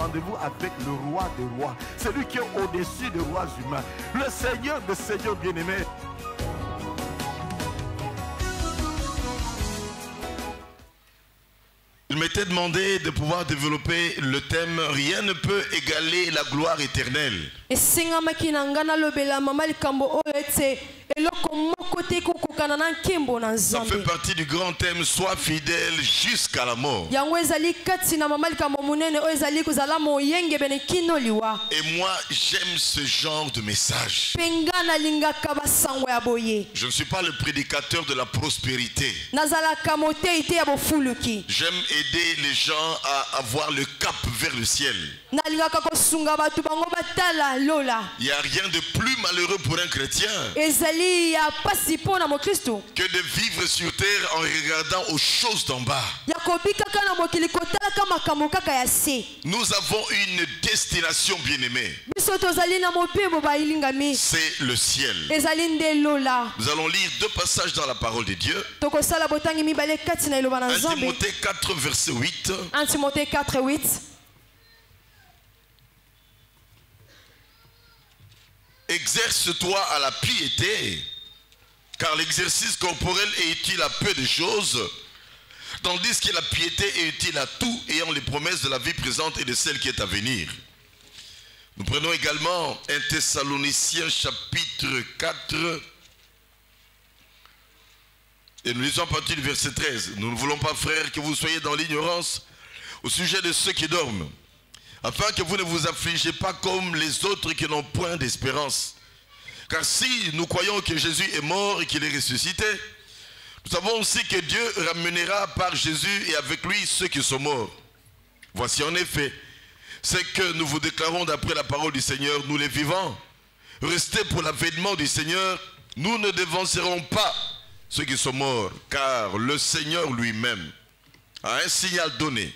rendez-vous avec le roi des rois, celui qui est au-dessus des rois humains, le Seigneur des seigneurs bien-aimés. Il m'était demandé de pouvoir développer le thème « Rien ne peut égaler la gloire éternelle ». Ça fait partie du grand thème « Sois fidèle jusqu'à la mort ». Et moi, j'aime ce genre de message. Je ne suis pas le prédicateur de la prospérité. J'aime aider les gens à avoir le cap vers le ciel. Il n'y a rien de plus malheureux pour un chrétien que de vivre sur terre en regardant aux choses d'en bas. Nous avons une destination bien-aimée. C'est le ciel. Nous allons lire deux passages dans la parole de Dieu. 1 Timothée 4, verset 8. 1 Timothée 4, 8. Exerce-toi à la piété, car l'exercice corporel est utile à peu de choses, tandis que la piété est utile à tout, ayant les promesses de la vie présente et de celle qui est à venir. Nous prenons également 1 Thessaloniciens chapitre 4 et nous lisons à partir du verset 13. Nous ne voulons pas, frères, que vous soyez dans l'ignorance au sujet de ceux qui dorment, afin que vous ne vous affligez pas comme les autres qui n'ont point d'espérance. Car si nous croyons que Jésus est mort et qu'il est ressuscité, nous savons aussi que Dieu ramènera par Jésus et avec lui ceux qui sont morts. Voici en effet ce que nous vous déclarons d'après la parole du Seigneur, nous les vivants. Restez pour l'avènement du Seigneur, nous ne devancerons pas ceux qui sont morts, car le Seigneur lui-même a un signal donné,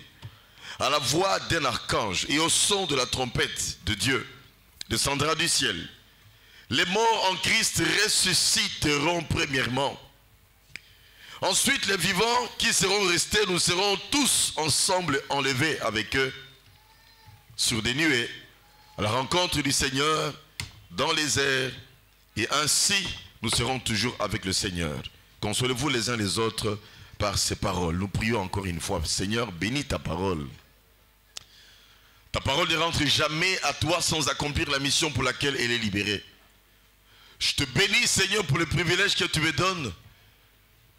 à la voix d'un archange et au son de la trompette de Dieu, descendra du ciel. Les morts en Christ ressusciteront premièrement. Ensuite, les vivants qui seront restés, nous serons tous ensemble enlevés avec eux sur des nuées, à la rencontre du Seigneur dans les airs, et ainsi nous serons toujours avec le Seigneur. Consolez-vous les uns les autres par ces paroles. Nous prions encore une fois. Seigneur, bénis ta parole. Ta parole ne rentre jamais à toi sans accomplir la mission pour laquelle elle est libérée. Je te bénis, Seigneur, pour le privilège que tu me donnes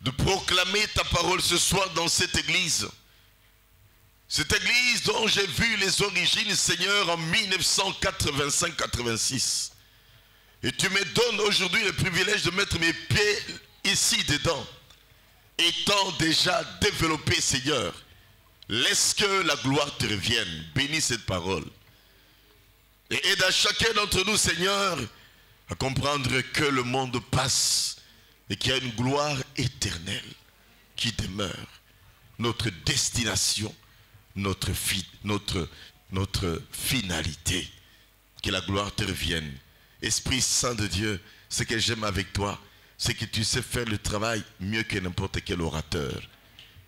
de proclamer ta parole ce soir dans cette église. Cette église dont j'ai vu les origines, Seigneur, en 1985-86. Et tu me donnes aujourd'hui le privilège de mettre mes pieds ici dedans. Étant déjà développé, Seigneur, laisse que la gloire te revienne. Bénis cette parole. Et aide à chacun d'entre nous, Seigneur, à comprendre que le monde passe et qu'il y a une gloire éternelle qui demeure. Notre destination, notre finalité. Que la gloire te revienne. Esprit Saint de Dieu, ce que j'aime avec toi, c'est que tu sais faire le travail mieux que n'importe quel orateur.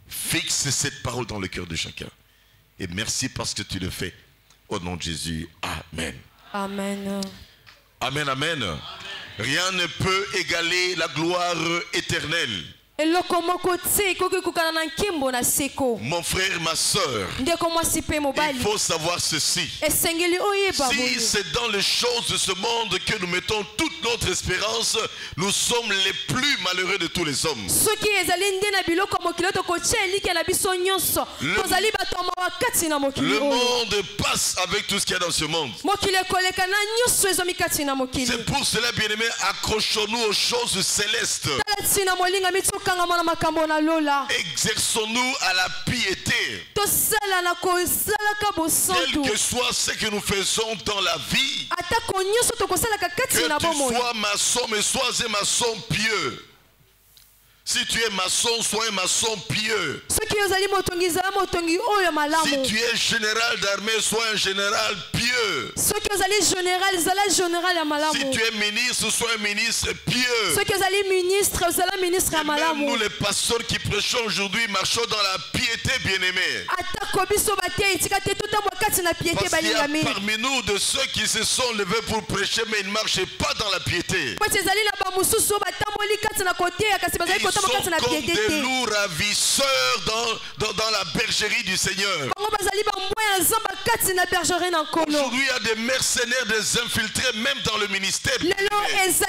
Fixe cette parole dans le cœur de chacun. Et merci parce que tu le fais. Au nom de Jésus. Amen. Amen. Amen, amen. Amen. Rien ne peut égaler la gloire éternelle. Mon frère, ma soeur, il faut savoir ceci. Si c'est dans les choses de ce monde que nous mettons toute notre espérance, nous sommes les plus malheureux de tous les hommes. Le monde passe avec tout ce qu'il y a dans ce monde. C'est pour cela, bien-aimés, accrochons-nous aux choses célestes. Exerçons-nous à la piété. Quel que soit ce que nous faisons dans la vie, que tu sois maçon, mais sois un maçon pieux. Si tu es maçon, sois un maçon pieux. Si Si tu es général d'armée, sois un général pieux. Si tu es ministre, sois un ministre pieux. Même nous les pasteurs qui prêchons aujourd'hui marchons dans la piété, bien-aimés. Parce qu'il y a parmi nous de ceux qui se sont levés pour prêcher mais ils ne marchaient pas dans la piété. Ils sont comme des loups ravisseurs dans la bergerie du Seigneur. Aujourd'hui, il y a des mercenaires, des infiltrés, même dans le ministère. Et si on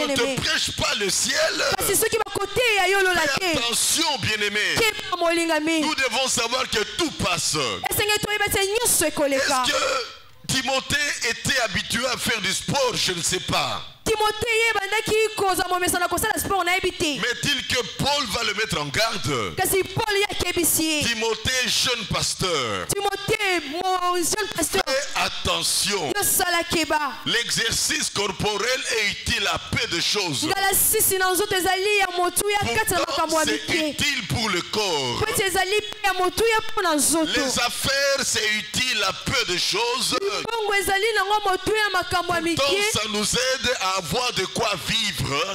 ne te prêche pas le ciel, fais attention, bien-aimé. Nous devons savoir que tout passe. Est-ce que Timothée était habitué à faire du sport? Je ne sais pas. Mais-il que Paul va le mettre en garde? Timothée, jeune pasteur. Fais attention. L'exercice corporel est utile à peu de choses. Pourtant, c'est utile pour le corps. Les affaires, c'est utile à peu de choses. Pourtant, ça nous aide à avoir de quoi vivre.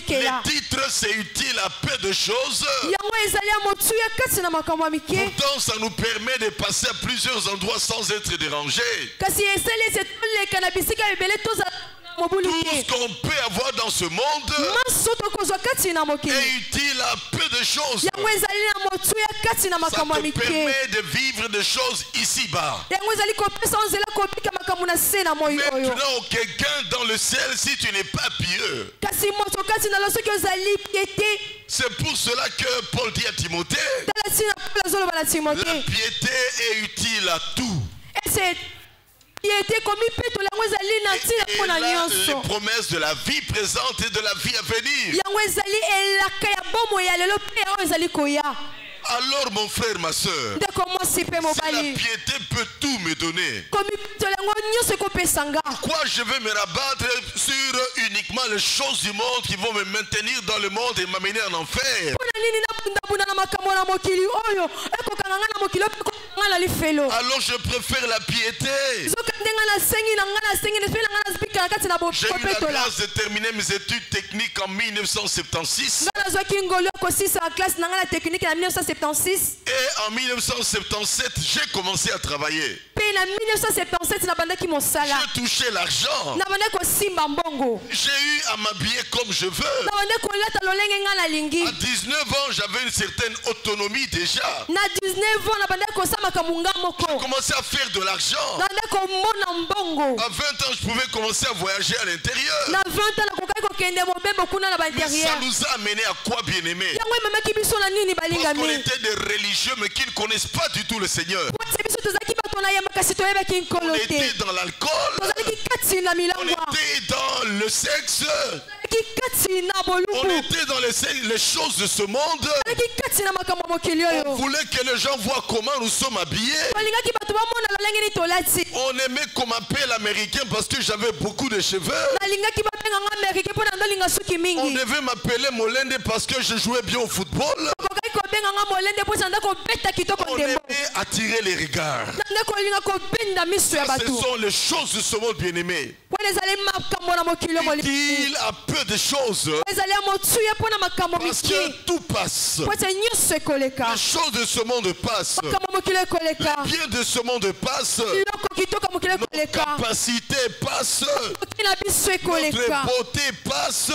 Les titres, c'est utile à peu de choses. Pourtant, ça nous permet de passer à plusieurs endroits sans être dérangé. Tout ce qu'on peut avoir dans ce monde est utile à peu de choses. Ça te permet de vivre des choses ici-bas. Maintenant, quelqu'un dans le ciel, si tu n'es pas pieux. C'est pour cela que Paul dit à Timothée, la piété est utile à tout. Et là, les promesses de la vie présente et de la vie à venir. Alors mon frère, ma soeur, si la piété peut tout me donner, pourquoi je vais me rabattre sur uniquement les choses du monde qui vont me maintenir dans le monde et m'amener en enfer? Alors je préfère la piété. J'ai eu la grâce de terminer mes études techniques en 1976. Et en 1977, j'ai commencé à travailler. J'ai touché l'argent. J'ai eu à m'habiller comme je veux. À 19 ans, j'avais une certaine autonomie déjà. J'ai commencé à faire de l'argent. À 20 ans, je pouvais commencer à voyager à l'intérieur. Mais ça nous a amené à quoi, bien-aimé? Parce qu'on était des religieux mais qui ne connaissent pas du tout le Seigneur. On était dans l'alcool. On était dans le sexe. On était dans les choses de ce monde. On voulait que les gens voient comment nous sommes habillés. On aimait qu'on m'appelle américain parce que j'avais beaucoup de cheveux. On devait m'appeler Molende parce que je jouais bien au football. On aimait attirer les regards. Ce sont les choses de ce monde, bien-aimé. Utile à peu de choses. Parce que tout passe. Les choses de ce monde passent. Les biens de ce monde passent. Nos capacités passent. Notre beauté passe.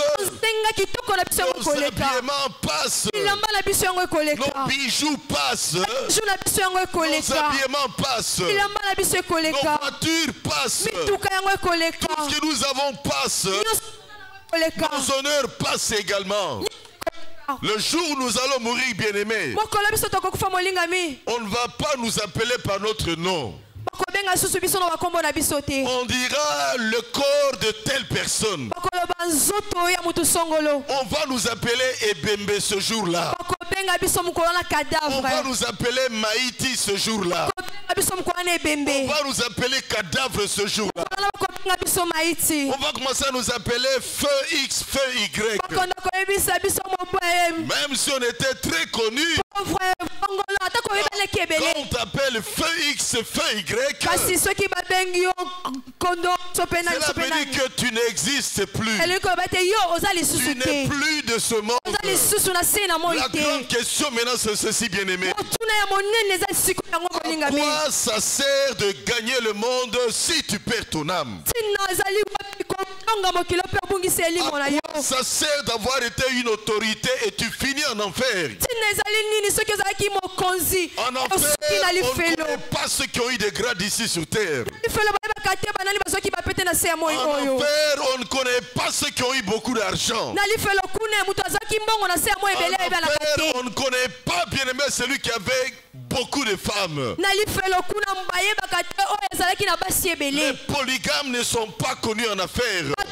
Nos habillements passent. Nos bijoux passent. Nos habillements passent. Nos voitures passent. Tout ce que nous avons passe. Nos honneurs passent également. Le jour où nous allons mourir, bien-aimés, on ne va pas nous appeler par notre nom. On dira le corps de telle personne. On va nous appeler Ebembe ce jour-là. On va nous appeler Maïti ce jour-là. On va nous appeler cadavre ce jour-là. On va commencer à nous appeler feu X, feu Y. Même si on était très connus, quand on t'appelle feu X, feu Y, cela veut dire que tu n'existes plus. Tu n'es plus de ce monde. La grande question maintenant c'est ceci, bien-aimé. À quoi ça sert de gagner le monde si tu perds ton âme? À quoi ça sert d'avoir été une autorité et tu finis en enfer? En enfer, on ne connaît pas ceux qui ont eu des grades ici sur terre. En enfer, on ne connaît pas ceux qui ont eu beaucoup d'argent. En enfer, on ne connaît pas, bien-aimé, celui qui avait beaucoup de femmes. Les polygames ne sont pas connus en affaires. En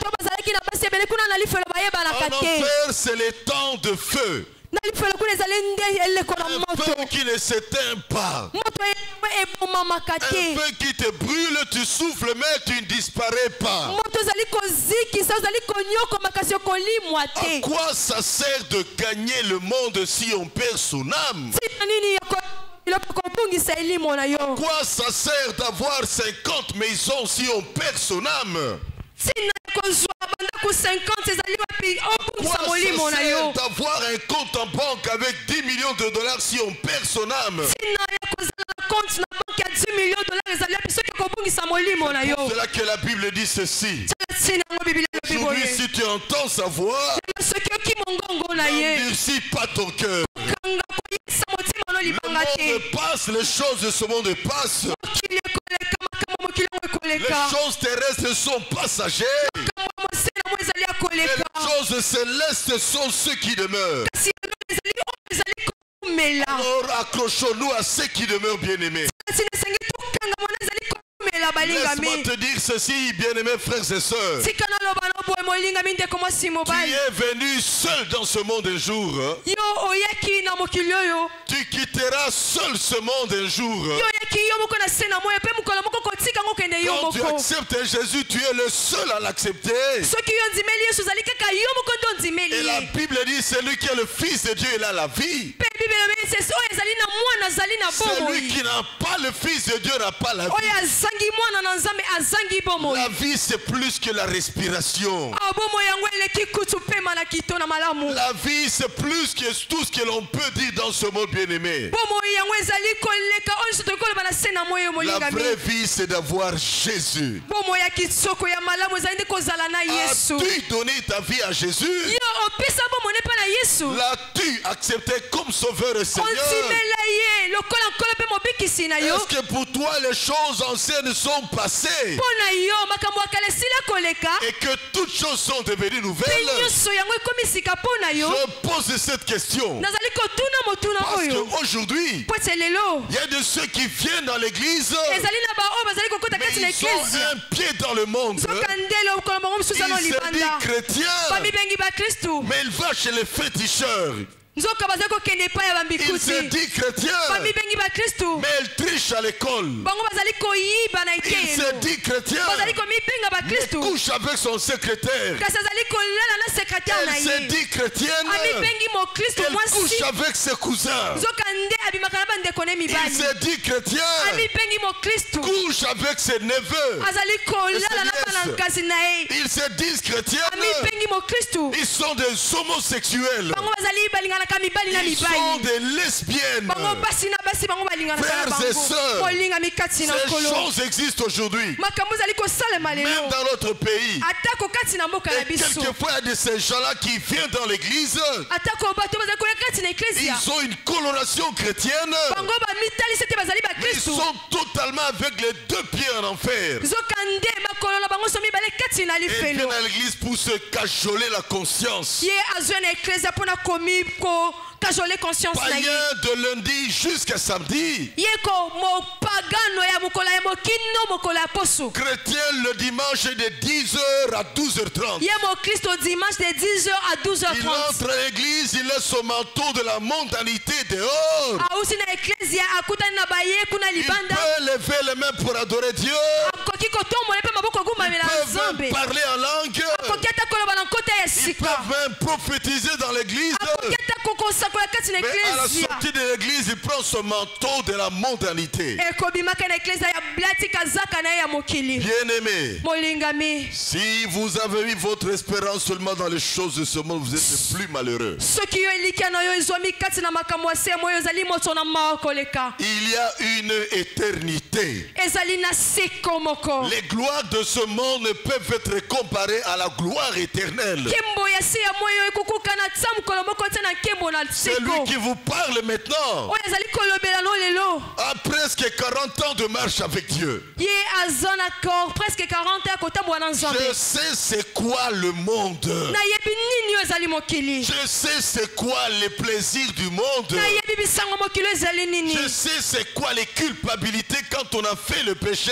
enfer, c'est les temps de feu. Un feu qui ne s'éteint pas. Un feu qui te brûle, tu souffles, mais tu ne disparais pas. À quoi ça sert de gagner le monde si on perd son âme? À quoi ça sert d'avoir 50 maisons si on perd son âme? À quoi ça sert d'avoir un compte en banque avec 10 millions de dollars si on perd son âme? C'est là que la Bible dit ceci. Aujourd'hui, si tu entends sa voix, n'endurcis pas ton cœur. Le monde passe, les choses de ce monde passent. Les choses terrestres sont passagères. Les choses célestes sont ceux qui demeurent. Alors accrochons-nous à ceux qui demeurent, bien-aimés. Laisse-moi te dire ceci, bien-aimés frères et sœurs. Tu es venu seul dans ce monde un jour. Tu quitteras seul ce monde un jour. Quand tu acceptes Jésus, tu es le seul à l'accepter. Et la Bible dit, celui qui est le Fils de Dieu, il a la vie. Celui qui n'a pas le Fils de Dieu n'a pas la vie. La vie, c'est plus que la respiration. La vie, c'est plus que tout ce que l'on peut dire dans ce monde, bien-aimé. La vraie vie, c'est d'avoir Jésus. As-tu donné ta vie à Jésus? L'as-tu accepté comme sauveur et Seigneur? Est-ce que pour toi les choses anciennes sont passées et que toutes choses sont devenues nouvelles? Je pose cette question parce qu'aujourd'hui il y a de ceux qui viennent dans l'église, mais ils ont un pied dans le monde. Il se dit chrétien, mais il va chez les féticheurs. Il se dit chrétien, mais il triche à l'école. Il se dit chrétien, mais couche avec son secrétaire. Elle se dit chrétienne, elle couche avec ses cousins. Il se dit chrétien, couche avec ses neveux. Ils se disent chrétiens, ils sont des homosexuels. Ils sont des lesbiennes. Frères et sœurs, ces choses existent aujourd'hui. Même dans notre pays. Et quelquefois, il y a de ces gens-là qui viennent dans l'église. Ils ont une coloration chrétienne. Mais ils sont totalement avec les deux pieds en enfer. Ils viennent à l'église pour se cajoler la conscience. Païen de lundi jusqu'à samedi. Chrétien le dimanche de 10h à 12h30. Il entre à l'église, il laisse son manteau de la mondanité dehors. Il peut lever les mains pour adorer Dieu. peuvent même parler en langue. Ils peuvent même prophétiser dans l'église. Mais à la sortie de l'église, il prend son manteau de la mondanité. Bien-aimé, si vous avez mis votre espérance seulement dans les choses de ce monde, vous êtes plus malheureux. Il y a une éternité. Les gloires de ce monde ne peuvent être comparées à la gloire éternelle. Celui qui vous parle maintenant a presque 40 ans de marche avec Dieu. Je sais c'est quoi le monde. Je sais c'est quoi les plaisirs du monde. Je sais c'est quoi les culpabilités quand on a fait le péché.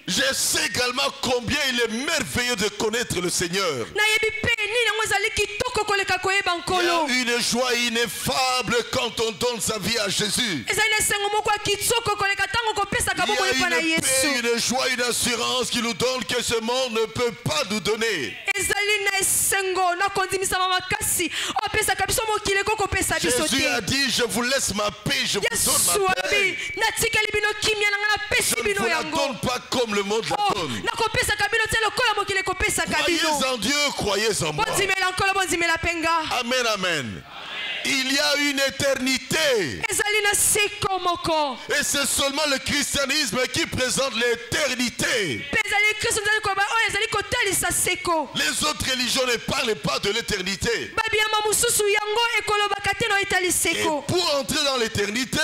Je sais également combien il est merveilleux de connaître le Seigneur. Il y a une joie ineffable quand on donne sa vie à Jésus. Il y a une paix, une joie, une assurance qui nous donne que ce monde ne peut pas nous donner. Jésus a dit, je vous laisse ma paix, je vous donne ma paix. Je ne vous la donne pas comme le monde la donne. Croyez en Dieu, croyez en moi. Amen, amen. Il y a une éternité. Et c'est seulement le christianisme qui présente l'éternité. Les autres religions ne parlent pas de l'éternité. Et pour entrer dans l'éternité,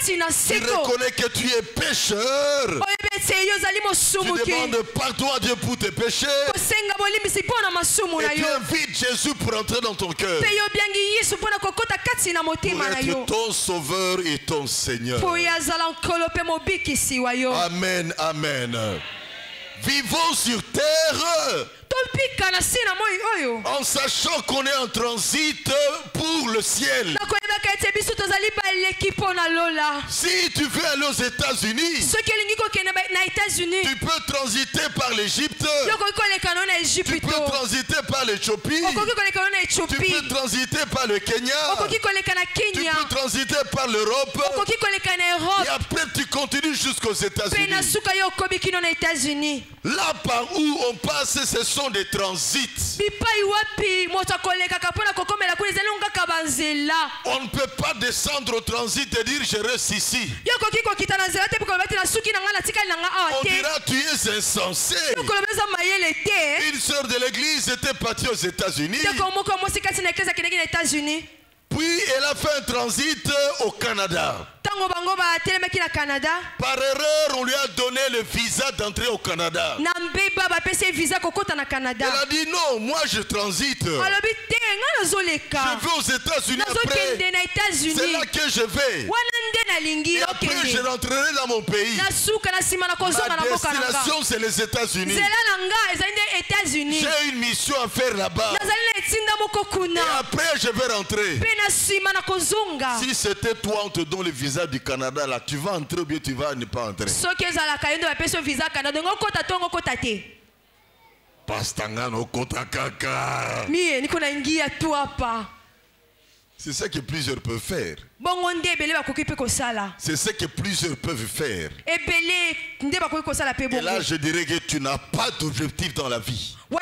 tu reconnais que tu es pécheur. Tu demandes pardon à Dieu pour tes péchés. Et tu invites Jésus pour entrer dans ton cœur. Pour être ton sauveur et ton Seigneur. Amen, amen. Vivons sur terre en sachant qu'on est en transit pour le ciel. Si tu veux aller aux États-Unis, tu peux transiter par l'Égypte, tu peux transiter par l'Éthiopie, tu peux transiter par le Kenya, tu peux transiter par l'Europe, et après tu continues jusqu'aux États-Unis. Là par où on passe, ce sont des transits. On ne peut pas descendre au transit et dire je reste ici. On dira tu es insensé. Une sœur de l'église était partie aux États-Unis. Puis elle a fait un transit au Canada. Par erreur, on lui a donné le visa d'entrer au Canada. Elle a dit non, moi je transite. Je vais aux États-Unis après. C'est là que je vais. Et après je rentrerai dans mon pays. Ma destination c'est les États-Unis. J'ai une mission à faire là-bas. Et après je vais rentrer. Si c'était toi, on te donne le visa du Canada, là, tu vas entrer ou bien tu vas ne pas entrer. Pastangano kota kaka. C'est ça que plusieurs peuvent faire. C'est ce que plusieurs peuvent faire. Et là, je dirais que tu n'as pas d'objectif dans la vie. Une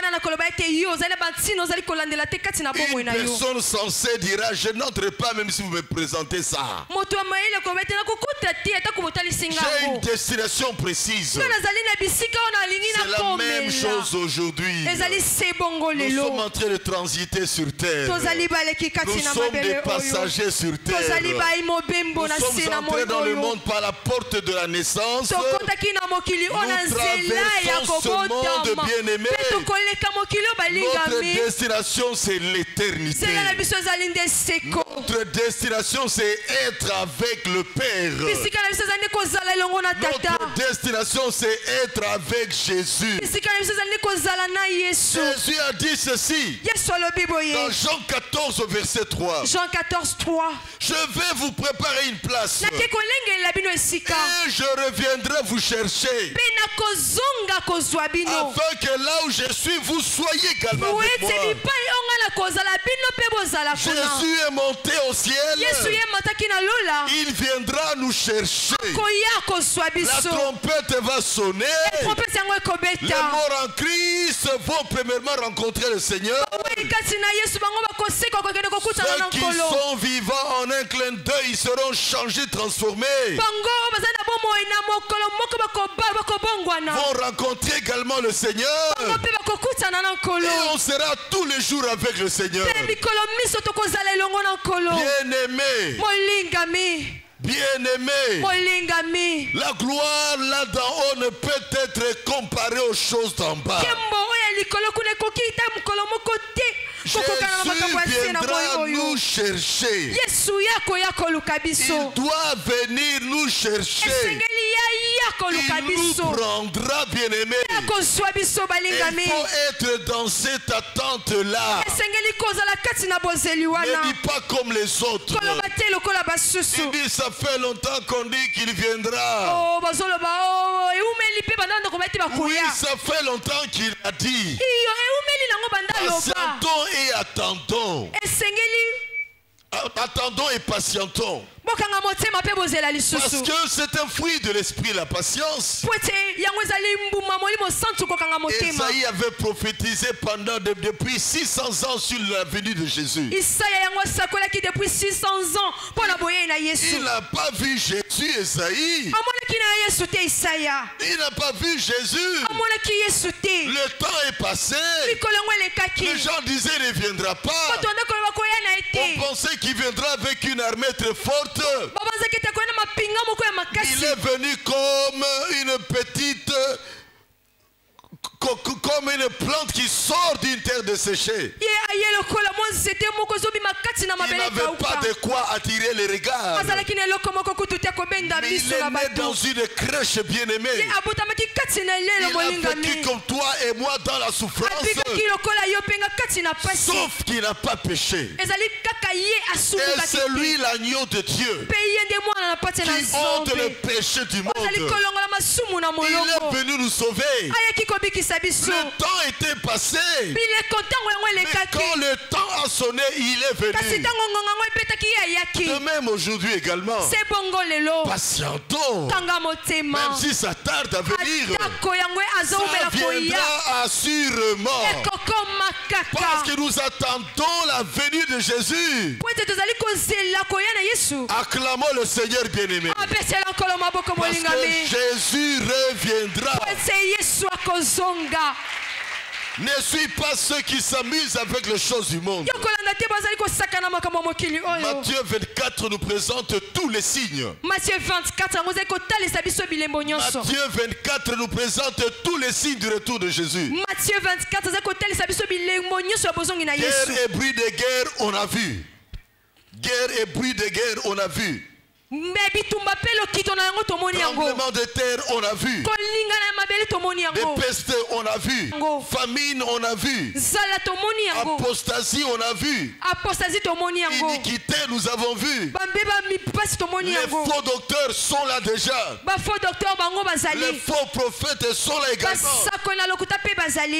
personne sensée dira, je n'entre pas même si vous me présentez ça. J'ai une destination précise. C'est la même chose aujourd'hui. Nous sommes en train de transiter sur terre. Nous sommes des passagers sur terre. Nous sommes entrés dans le monde par la porte de la naissance. Nous traversons ce monde bien-aimé. Notre destination c'est l'éternité. Notre destination, c'est être avec le Père. Notre destination, c'est être avec Jésus. Jésus a dit ceci dans Jean 14, verset 3. Jean 14, 3. Je vais vous préparer une place. Et je reviendrai vous chercher. Afin que là où je suis, vous soyez également avec moi. Jésus est monté au ciel. Il viendra nous chercher. La trompette va sonner. Les morts en Christ vont premièrement rencontrer le Seigneur. Ceux qui sont vivants en un clin d'œil, ils seront changés, transformés. Vont rencontrer également le Seigneur. Et on sera tous les jours avec le Seigneur. Bien-aimé, la gloire là d'en haut ne peut être comparée aux choses d'en bas. Jésus viendra nous chercher. Il doit venir nous chercher. Il nous prendra, bien-aimé. Il faut être dans cette attente-là. Ne dis pas comme les autres. Il dit, ça fait longtemps qu'on dit qu'il viendra. Oui, ça fait longtemps qu'il a dit. Patientons et attendons. Attendons et patientons. Parce que c'est un fruit de l'esprit, la patience. Esaïe avait prophétisé depuis 600 ans sur la venue de Jésus. Il n'a pas vu Jésus, Esaïe. Il n'a pas vu Jésus. Le temps est passé. Les gens disaient qu'il ne viendra pas. On pensait qu'il viendra avec une armée très forte. Il est venu comme une petite, comme une plante qui sort d'une terre desséchée. Il n'avait pas de quoi attirer les regards. Mais il est né dans une crèche bien-aimée. Il a vécu comme toi et moi dans la souffrance. Sauf qu'il n'a pas péché. Et c'est lui l'agneau de Dieu qui ôte le péché du monde. Il est venu nous sauver. Le temps était passé. Mais quand le temps a sonné, il est venu. De même aujourd'hui également. Patientons. Même si ça tarde à venir, ça viendra assurément. Parce que nous attendons la venue de Jésus. Acclamons le Seigneur bien-aimé. Parce que Jésus reviendra. Ne suis pas ceux qui s'amusent avec les choses du monde. Matthieu 24 nous présente tous les signes. Matthieu 24 nous présente tous les signes du retour de Jésus. Guerre et bruit de guerre, on a vu. Guerre et bruit de guerre, on a vu. Tremblement de terre, on a vu. Des pestes, on a vu. Famine, on a vu. Apostasie, on a vu. Iniquité, nous avons vu. Les faux docteurs sont là déjà. Les faux prophètes sont là également.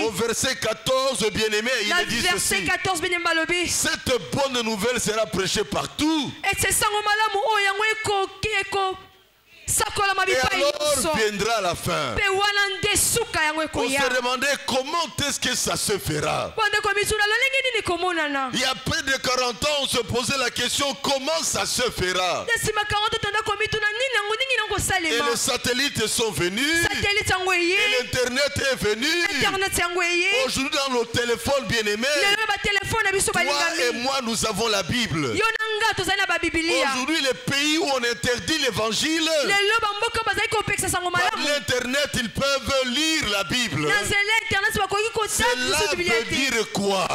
Au verset 14, bien-aimé, il est dit ceci. Cette bonne nouvelle sera prêchée partout. Et alors viendra la fin. On se demandait comment est-ce que ça se fera. Il y a près de 40 ans, on se posait la question comment ça se fera. Et les satellites sont venus. Et l'internet est venu. Aujourd'hui dans nos téléphones bien-aimés, toi et moi nous avons la Bible. Aujourd'hui les pays où on interdit l'évangile, par l'internet ils peuvent lire la Bible. Cela veut dire quoi?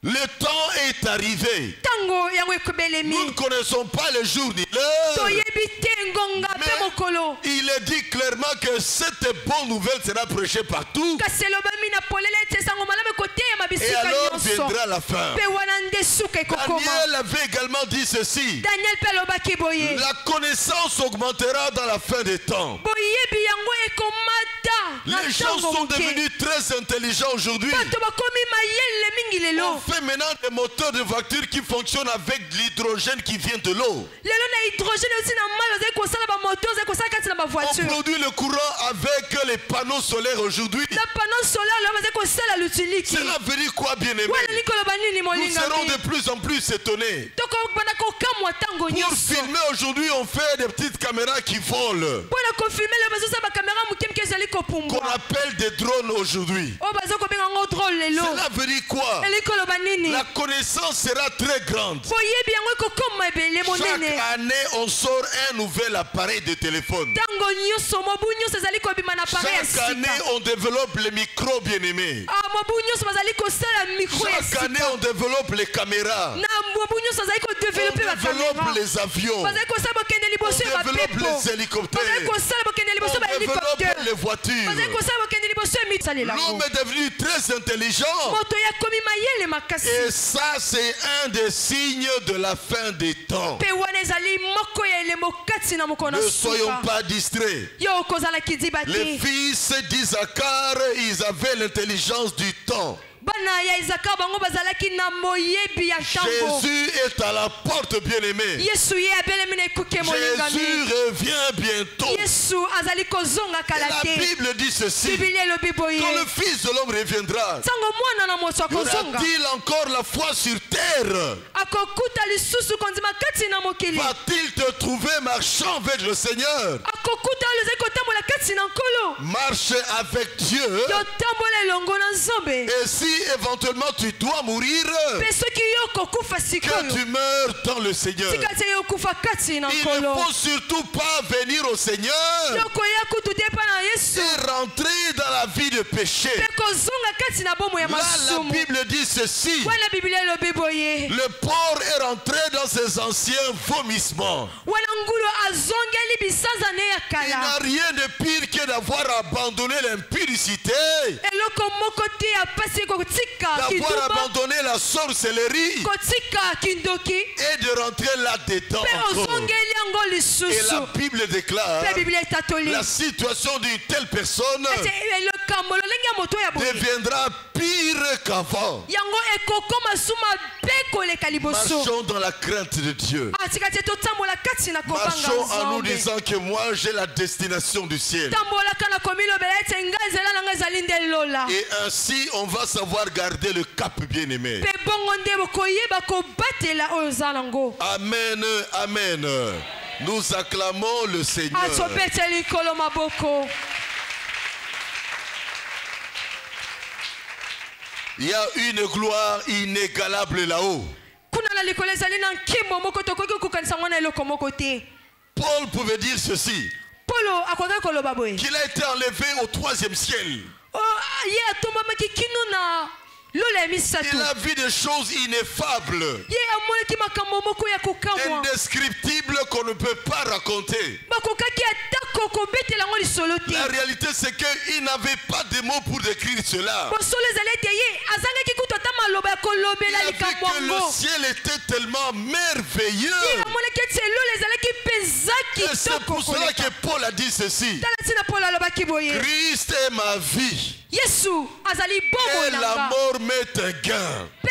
Le temps est arrivé. Tango yango Nous ekobelemi. ne connaissons pas le jour ni l'heure. Toyebi te ngonga pe Mais mokolo. il est dit clairement que cette bonne nouvelle sera prêchée partout. Kasi elobami na polele ete sango malamu ekoteya Et mabisika alors nyonso. viendra la fin. Pe wana nde suka ekokoma. Daniel avait également dit ceci. Daniel pe alobaki boye. La connaissance augmentera dans la fin des temps. Boyebi yango ekomata. Na Les gens ntango sont moke. devenus très intelligents aujourd'hui. Bato bakomi mayele mingi On lelo. fait maintenant des moteurs de voitures qui fonctionnent avec de l'hydrogène qui vient de l'eau. Lelo na hydrogène aussi na mal ozali kosala ba moto ozali kosala kati na ba On voiture. produit le courant avec les panneaux solaires aujourd'hui. Na panneau solaire lelo bazali kosala lutuliki. Cela veut dire quoi, bien-aimé? Wana likoloba nini Nous molinga serons mi? de plus en plus étonnés. Tokobanda kokamwa tango Pour nyonso. filmer aujourd'hui, on fait des petites caméras qui volent, Mpona kofilme lelo bazosala bakamera moke moke ezali qu'on kopumbwa. appelle des drones aujourd'hui. Oyo baza kobenga yango drone lelo. Cela veut dire quoi? Elikoloba nini? La connaissance sera très grande. Boyebi yango ekokoma ebele Chaque monene. année, on sort un nouvel appareil de téléphone. Tango nyonso mobu nyonso ezali kobima na appareil ya Chaque année, sika. on développe les micros bien-aimés. Mobu nyonso bazali kosala micro ya Chaque année, sika. on développe les caméras. Na mobu nyonso bazali On kodevelope développe bakamera. les avions. Bazali kosala bokende On liboso ya développe bapepo. les Bazali hélicoptères. kosala bokende liboso On ya développe bahélicoptère. les voitures. Bazali kosala bokende liboso ya mitsalela L'homme yango. est devenu très intelligent. Moto yakomi mayele makasi. Et ça, c'est un des signes de la fin des temps. Pe wana ezali moko ya elembo kati na mokolo Ne na soyons suka. pas distraits. Yo kozala kidiba Les te. fils d'Isaacar, ils avaient l'intelligence du temps. Bana ya Isaka bango bazalaki na moyebi ya ntango. Jésus est à la porte, bien-aimé. Yesu ye abelemi na ekuke molingami. Jésus revient bientôt. Yesu azali kozonga Et kala la te. Bible dit ceci. Biblia elobi boye. Quand le Fils de l'homme reviendra, Ntango mwana na moto y akozonga. aura-t-il encore la foi sur terre? Akokuta lisusu kondima kati na mokili. Va-t-il te trouver marchant avec le Seigneur? Akokuta ozali kotambola kati na nkolo. Marche avec Dieu. Yo tambola elongo na Nzambe. Et si éventuellement tu dois mourir, Pe soki yo kokufa que sikoyo. tu meurs dans le Seigneur. Tika te yo kufa kati na Il ne nkolo. faut surtout pas venir au Seigneur Yo koya kutu te pa na Yesu. et rentrer dans la vie de péché. Pe kozonga kati na bomo ya Là, la masumu. Bible dit ceci. Wana Biblia elobi boye. Le porc est rentré dans ses anciens vomissements. Wana ngulu azongeli bisanza ne ya Il n'a kala. rien de pire que d'avoir abandonné l'impudicité, Eloko moko te ya pasi kotika d'avoir kiduba. abandonné la sorcellerie Kotika kindoki. et de rentrer là-dedans Pe encore. ozongeli yango Et lisusu. la Bible déclare Pe Biblia etatoli. la situation d'une telle personne Ete elokambo lolenge ya moto ya boye. deviendra pire qu'avant. Yango ekokoma suma pe koleka liboso. Marchons dans la crainte de Dieu. Atika te totambola kati na kobanga Marchons en nous Nzambe. disant que moi j'ai la destination du ciel. Tambolaka na komilobela ete ngai nzela na ngai ezali nde lola. Et ainsi on va savoir garder le cap, bien-aimé. Pe bongo nde bokoyeba kobatela oyo oza nango. Amen, amen. Nous acclamons le Seigneur. Atopete likolo maboko. Il y a une gloire inégalable là-haut. Kuna na likolo ezali na nkimbo moko tokoki kokanisa ngo na eloko moko te. Paul pouvait dire ceci, Polo akoki koloba boye. qu'il a été enlevé au 3e ciel. Ye atombamaki kino na lola ya misato. Il a vu des choses ineffables, Ye amonaki makambo moko ya kokamwa. indescriptibles qu'on ne peut pas raconter. Bakokaki atako kobetela ngo lisolo te. La réalité c'est qu'il n'avait pas de mots pour décrire cela. Bosolo ezali ete ye azangaki kutu ata maloba ya kolobela Il a vu likambo que le yango. ciel était tellement merveilleux. Ye amonaki eti lola ezalaki mpenza Et c'est kitoko pour cela koleka. que Paul a dit ceci. Tala ntina Polo alobaki boye. Christ est ma vie Yesu azali bomoi et na la nga. mort m'est un gain. Pe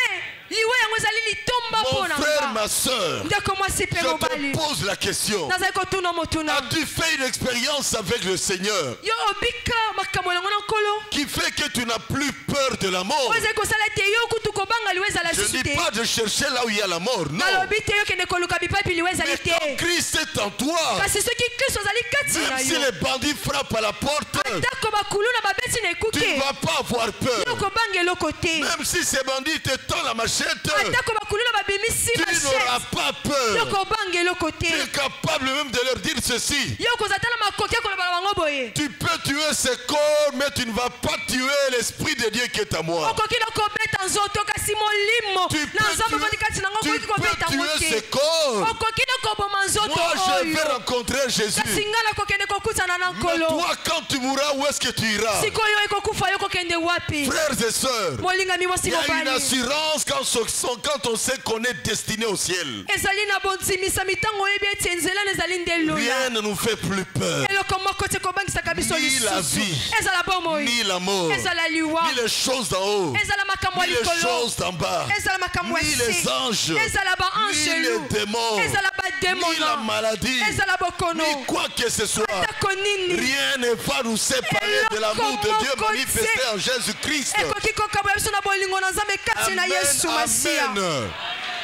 liwe yango ezali litomba Mon mpo na frère, nga. ma soeur, Ndeko mwasi pe je te mobali. pose la question. Nazali kotuna motuna. As-tu fait une expérience avec le Seigneur Yo obika makambo yango na nkolo. qui fait que tu n'as plus peur de la mort? Oyo ezali kosala ete yo kutu kobanga liwe ezala Je ne lisusu dis te. pas de chercher là où il y a la mort, non. Nalobi te yo kende koluka bipapi liwe ezali Mais te. quand Christ est en toi, Kasi soki Kristo azali kati na même si yo. les bandits frappent à la porte, Atako bakulu na babeti na tu ne ekuke. vas pas avoir Yo peur. kobanga eloko te. Même si ces bandits te tendent la machette, Atako bakulu na babimisi tu n'auras machete. pas Yo peur. kobanga eloko Tu es te. capable même de leur dire dire ceci. Yo kozatala makoki koloba bango boye. Tu peux tuer ce corps, mais tu ne vas pas tuer l'Esprit de Dieu qui est à moi. Okoki na kobeta nzoto kasi molimo. Na nzambe moni kati na ngo koki kobeta tuer moke. ce corps. Okoki na koboma nzoto Moi, je oyo. vais rencontrer Jésus. Kasi ngala kokende kokutana na Mais nkolo. toi, quand tu mourras, où est-ce que tu iras? Sikoyo ekokufa yo kokende wapi? Frères et sœurs, Molingami il mosi y a une mobali. assurance quand on sait qu'on est destiné au ciel. Ezali na bondimisa mitango oyebi eti enzela na ezali nde lola. Rien ne nous fait plus peur. Eloko moko te kobangisaka biso Ni la lisusu. vie, Ezala bomoi. ni la mort, Ezala liwa. ni les choses d'en haut, Ezala makambo ya ni les likolo. choses d'en bas, Ezala makambo ya ni se. les anges, Ezala ba ni ange les loup. démons, Ezala ba ni la démon. maladie, Ezala bokono. ni quoi que ce soit. Atako nini. Rien ne va nous séparer de l'amour de Dieu manifesté en Jésus-Christ. Ekoki kokabola biso na bolingo na Nzambe kati na Amen, Yesu Masiya. amen.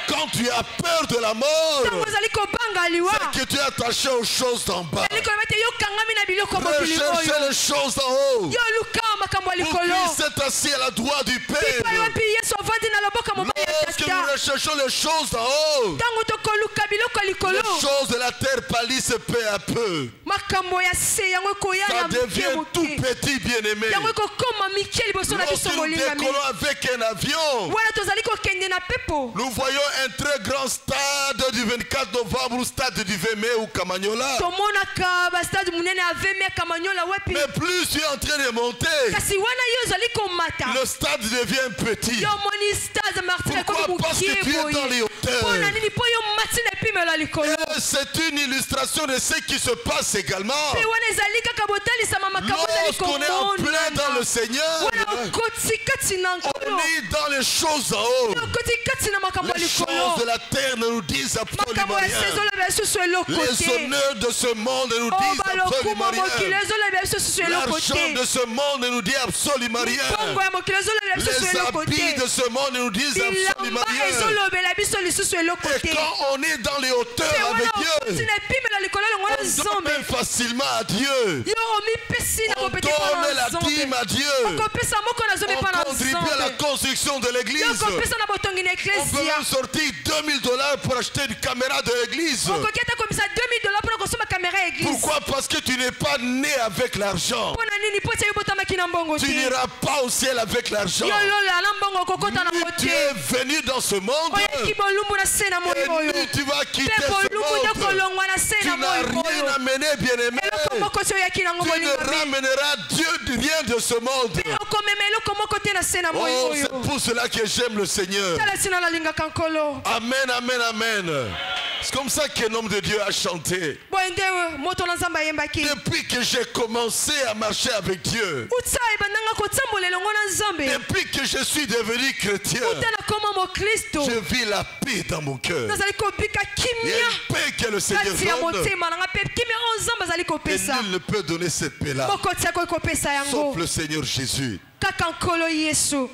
Quand tu as peur de la mort, Ntango ozali kobanga liwa. c'est que tu es attaché aux choses d'en bas. Ezali koloba ete yo kangami na biloko mokili Recherchez oyo. les choses d'en haut. Yo luka makambo ya Pour likolo. qu'il s'est assis à la droite du Pipa Père. wapi Yesu avandi na loboko mobali ya Lorsque nous tata. recherchons les choses d'en haut, Ntango tokoluka biloko ya les likolo. choses de la terre pâlissent peu à peu. Makambo ya se yango ekoya Ça ya devient moke tout moke. petit, bien-aimé. Yango ekokoma mike liboso na Lorsque biso nous molingami. décollons avec un avion, Wana tozali kokende na pepo. nous voyons un très grand stade du 24 novembre ou stade du 20 mai ou Kamanyola. Tomonaka bastade munene aveme kamanyola wapi. Mais plus tu es en train de monter, Kasi wana yo ozali komata. le stade devient petit. Yo moni stade martyr Pourquoi? ekomi Parce que mokie tu es dans les boye. hauteurs. Mpona nini po yo mati na epimelo ya likolo. Et c'est une illustration de ce qui se passe également. Mpe wana ezali kaka botalisama makambo ezali Lorsqu'on est en plein dans le Seigneur, wana okoti kati na on nkolo. est dans les choses en haut. Okoti kati na makambo ya Les choses likolo. de la terre ne nous disent absolument Makambo ya rien. se ezoloba lisusu eloko Les te. honneurs de ce monde ne nous Oh disent balokuma absolument mokili rien. ezoloba lisusu eloko L'argent te. de ce monde ne nous dit absolument rien. Bongo ya mokili ezoloba lisusu Les eloko habits te. de ce monde ne nous disent absolument Bilamba rien. ezolobela biso lisusu eloko Et te. quand on est dans les hauteurs Mpe avec wana okoti Dieu, na epimelo ya likolo elongo na on donne nzambe. même facilement à Dieu. Yo omipesi na On kopete mpa donne na la dîme nzambe. à Dieu. okopesa moko na nzambe On mpa na contribue à la nzambe. construction de Yo l'église. okopesa na botongi na On peut eklesia. même sortir $2000 pour acheter une caméra de l'église. okoki ata komisa $2000 mpona kosomba kamera ya eglise. Pourquoi? Parce que tu n'es pas né avec l'argent. mpona nini po tia yo botamaki na mbongo Tu te. n'iras pas au ciel avec l'argent. yo lola na mbongo okokota na Tu kote. es venu dans ce monde oyaki bolumbu na se na moi et oyo. nu tu vas quitter mpe ce bolumbu nde monde. kolongwa na se Tu na moi n'as rien oyo. amené, bien-aimé. eloko moko ti oyaki nango Tu ne molingami. ramèneras Dieu rien de ce monde. mpe okomema eloko moko te na se na moi Oh, oyo. c'est pour cela que j'aime le Seigneur. tala ntina nalingaka nkolo. Amen, amen, amen. C'est comme ça qu'un homme de Dieu a chanté. boye nde moto na nzambe ayembaki. Depuis que j'ai commencé à marcher avec Dieu, uta ebandanga kotambola elongo na nzambe. depuis que je suis devenu chrétien, uta nakoma mokristo. je vis la paix dans mon cœur. nazali kobika Il y a kimia une paix que le Seigneur kati ya donne motema nanga mpe kimia oyo nzambe azali et kopesa. nul ne peut donner cette paix-là, moko ti akoki kopesa sauf yango le Seigneur Jésus. kaka nkolo yesu.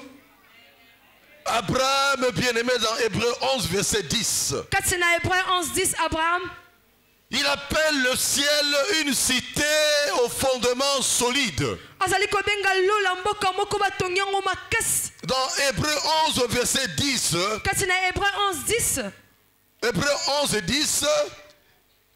Abraham, bien-aimé, dans Hébreu 11, verset 10, kati na hébreu 11:10 abraham il appelle le ciel une cité au fondement solide. azali kobenga lola mboka moko batongi yango makasi. Dans Hébreu 11, verset 10, kati na hébreu 11:10 Hébreu 11, 10,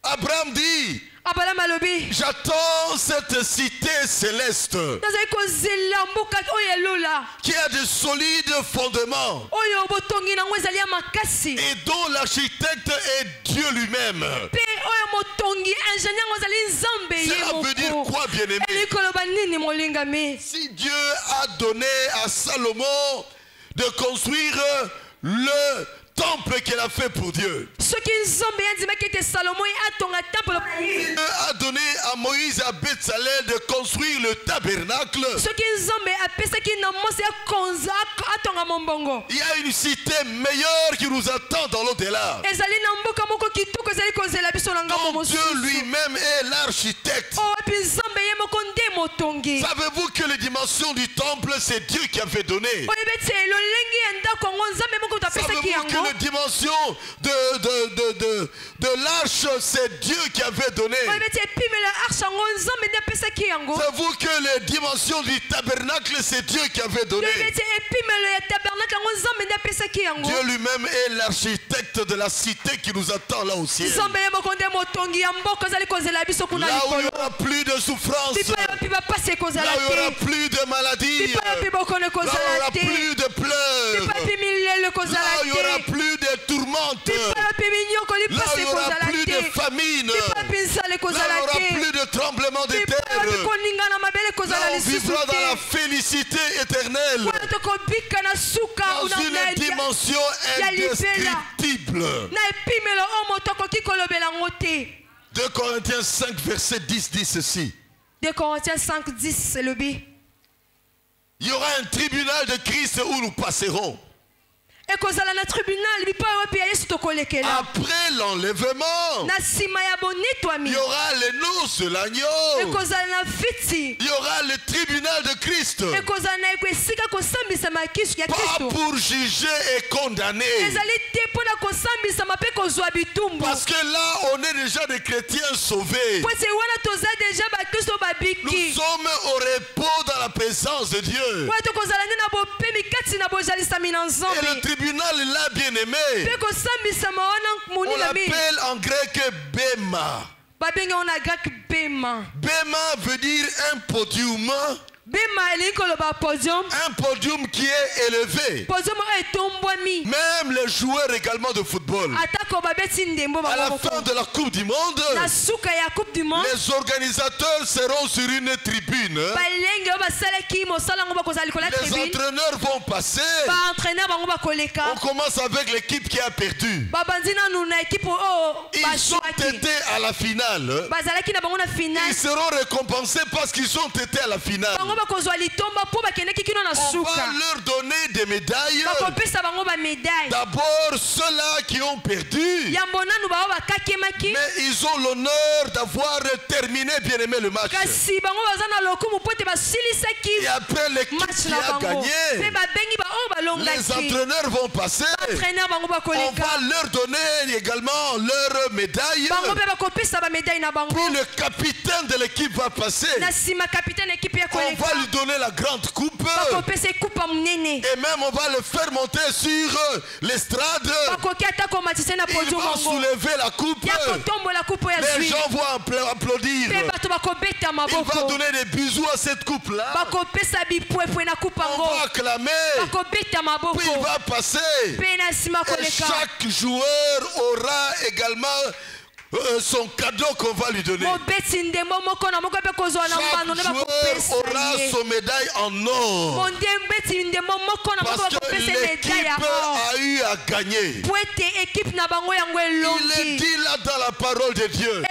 Abraham dit, abraham alobi j'attends cette cité céleste nazali kozela mboka oyo ya lola qui a de solides fondements oyo botongi nango ezali ya makasi et dont l'architecte est Dieu lui-même. mpe oyo motongi ingénieur ngo azali nzambe ye Cela veut dire moko. quoi, bien-aimé? eli koloba nini molingami? Si Dieu a donné à Salomon de construire le temple qu'il a fait pour Dieu, soki nzambe yandimaki ete salomo ye atonga temple Dieu a donné à Moïse et à Betsalel de construire le tabernacle, soki nzambe apesaki na mose akonza atonga mombongo il y a une cité meilleure qui nous attend dans l'au-delà. ezali na mboka moko kitoko ezali kozela biso na ngambo Donc Dieu mosusu lui-même est l'architecte. oyo epi nzambe ye moko nde motongi. Savez-vous que les dimensions du temple, c'est Dieu qui avait donné? oyebi ete lolenge ya ndako yango nzambe moko moto apesaki Savez-vous que yango. les dimensions de l'arche, c'est Dieu qui avait donné. Savez-vous que les dimensions du tabernacle, c'est Dieu qui avait donné. Dieu lui-même est l'architecte de la cité qui nous attend là au ciel. Là où il n'y aura plus de souffrance, là où il n'y aura plus de maladie, là où il n'y aura plus de pleurs, là où il n'y aura plus de tourmentes, là où il n'y aura plus de famine, là où il n'y aura plus de tremblement de terre, là où on vivra dans la félicité éternelle, dans une dimension indescriptible. 2 Corinthiens 5 verset 10 dit ceci. 2 Corinthiens 5, 10, c'est le B. Il y aura un tribunal de Christ où nous passerons. Après l'enlèvement, il y aura les noces de l'agneau. Il y aura le tribunal de Christ. Pas pour juger et condamner. Parce que là, on est déjà des chrétiens sauvés. Nous sommes au repos dans la présence de Dieu. Et le tribunal là, bien aimé, on l'appelle en grec Bema. Bema veut dire un podium. Un podium qui est élevé. Même les joueurs également de football. À la fin de la Coupe du Monde, les organisateurs seront sur une tribune. Les entraîneurs vont passer. On commence avec l'équipe qui a perdu. Ils ont été à la finale. Ils seront récompensés parce qu'ils ont été à la finale. On va leur donner des médailles. D'abord ceux-là qui ont perdu. Mais ils ont l'honneur d'avoir terminé bien aimé le match. Et après l'équipe qui a gagné, les entraîneurs vont passer. On va leur donner également leur médaille. Puis le capitaine de l'équipe va passer. On va lui donner la grande coupe. Et même on va le faire monter sur l'estrade. Il va soulever la coupe. Les gens vont applaudir. Il va donner des bisous à cette coupe-là. On va acclamer. Puis il va passer. Et chaque joueur aura également son cadeau qu'on va lui donner. Chaque joueur aura son médaille en or. Parce que l'équipe a eu à gagner. Il est dit là dans la parole de Dieu.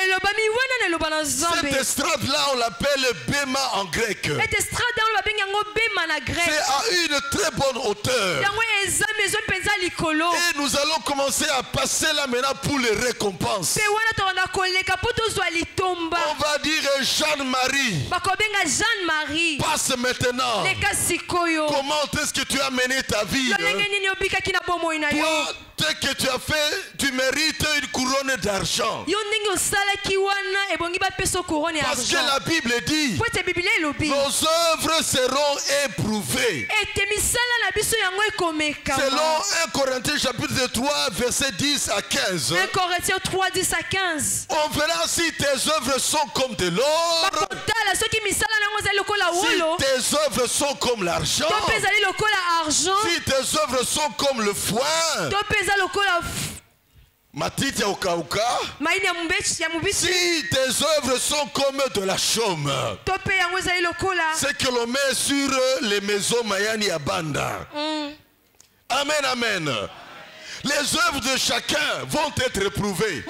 Cette estrade-là, on l'appelle Bema en grec. C'est à une très bonne hauteur. Et nous allons commencer à passer là maintenant pour les récompenses. On va dire Jeanne-Marie, passe maintenant. Comment est-ce que tu as mené ta vie? Toi, que tu as fait, tu mérites une couronne d'argent. Parce que la Bible dit, nos œuvres seront éprouvées. Selon 1 Corinthiens chapitre 3 verset 10 à 15. 1 Corinthiens 3 10 à 15. On verra si tes œuvres sont comme de l'or. Si tes œuvres sont comme l'argent. Si tes œuvres sont comme le foin. Matiti Okauka. Si tes œuvres sont comme de la chaume, c'est que l'on met sur les maisons Mayani Abanda. Amen, amen. Les œuvres de chacun vont être éprouvées.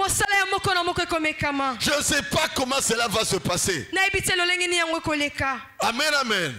Je ne sais pas comment cela va se passer. Amen, amen.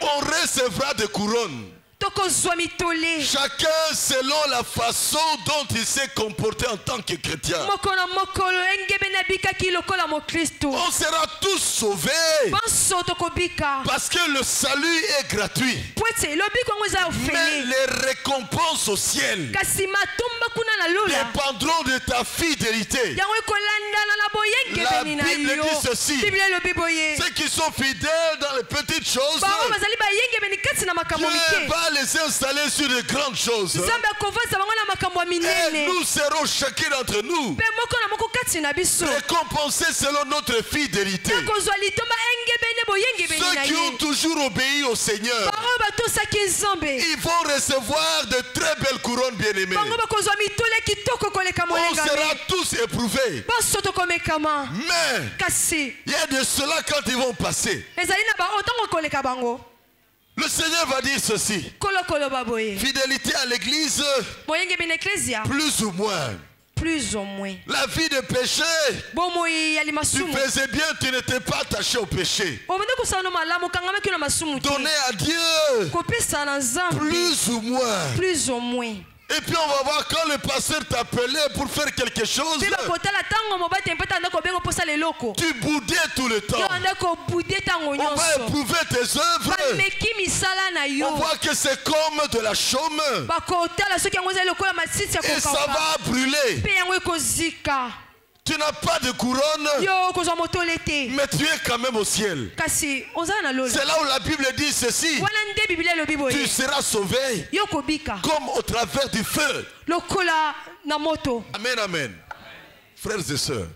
On recevra des couronnes. tokozwa mitole. Chacun selon la façon dont il s'est comporté en tant que chrétien. Moko na mokolo engebe na bikaki lokola mo Kristo. On sera tous sauvés. Banso tokobika. Parce que le salut est gratuit. Pwete lobiko ngo za Mais ofele. les récompenses au ciel Kasi matumba kuna na lola. dépendront de ta fidélité. Yango kolanda na la boyenge La beni na Bible yo. dit ceci. Bible lobi boye. Ceux qui sont fidèles dans les petites choses, Bango bazali bayenge beni kati na makambo Dieu mike. va les installer sur de grandes choses. Nzambe akovoza bango na makambo Et minene. nous serons chacun d'entre nous Pe moko na moko kati na biso. récompensés selon notre fidélité. Kozwa litomba engebe ne boyenge beni Ceux na qui ont ye. toujours obéi au Seigneur, Bango batosaki Nzambe. ils vont recevoir de très belles couronnes bien-aimées. Bango bakozwa mitole kitoko koleka On molenga. sera tous éprouvés. Baso tokomekama. Mais Kasi il y a de cela quand ils vont passer. ezali na ba otango koleka bango. Le Seigneur va dire ceci. Kolokolo baboye. Fidélité à l'église, Moyenge bene ecclesia. plus ou moins. Plus ou moins. La vie de péché, Bomoi yali tu masumu. faisais bien, tu n'étais pas attaché au péché. Obende kusana malamu kangama kilo masumu. Donner à Dieu, Kopesa na Nzambe. plus ou moins. Plus ou moins. Et puis on va voir quand le pasteur t'appelait pour faire quelque chose, Pe bakotala tango mobate mpeta ndako bengo posa leloko. tu boudais tout le temps. Yo ndako bude tango On va nyonso. éprouver tes œuvres. Meki misala na yo. On voit que c'est comme de la chaume Bakotala soki yango ezali lokola matiti ya et ça kokauka. va brûler. Pe yango ekozika. Tu n'as pas de couronne, Yo kozwa motole te. mais tu es quand même au ciel. Kasi ozala na lola. C'est là où la Bible dit ceci. Wana nde Biblia elobi Tu boye. seras sauvé Yo kobika. comme au travers du feu. Lokola na moto. Amen, amen. Frères et sœurs,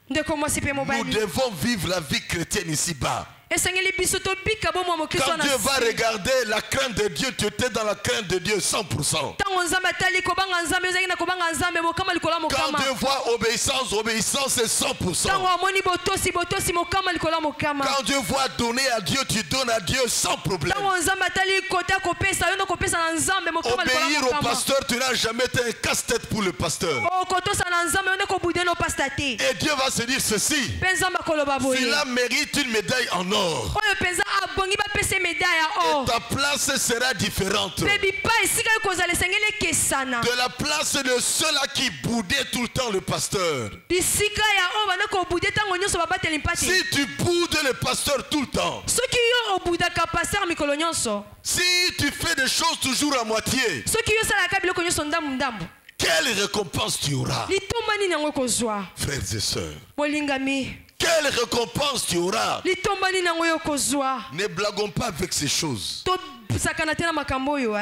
Ndeko mwasi pe nous mobali. devons vivre la vie chrétienne ici-bas. Esengeli biso tobika bomo mo Kristo Quand na. Dieu va regarder la crainte de Dieu, tu étais dans la crainte de Dieu 100%. Tango Nzambe atali kobanga Nzambe ozali na kobanga Nzambe mokama likola Quand mokama. Dieu voit obéissance, obéissance c'est 100%. Tango amoni botosi botosi mokama likola mokama. Quand Dieu voit donner à Dieu, tu donnes à Dieu sans problème. Tango Nzambe atali kota kopesa yo ndo kopesa na Nzambe mokama likola Obéir au mokama. pasteur, tu n'as jamais été un casse-tête pour le pasteur. O kotosa na Nzambe yo ndo kobude no pastate. Et Dieu va se dire ceci. Pe Nzambe akoloba boye. Celui-là mérite une médaille en or. Oyo penza abongi bapese médaille ya Et or. ta place sera différente Pe bipa esika ekozala esengeli ekesana. de la place de ceux-là qui boudaient tout le temps le pasteur. Bisika ya o bana kobude tango nyonso babateli mpate. Si tu boudes le pasteur tout le temps, Soki yo obudaka pasteur mikolo nyonso. si tu fais des choses toujours à moitié, Soki yo salaka biloko nyonso ndambu ndambu. quelle récompense tu auras, Litomba nini yango kozwa? frères et sœurs? Bolingami. Quelle récompense tu auras? Litomba nini yango yo kozwa? Ne blaguons pas avec ces choses. To sakana te na makambo oyo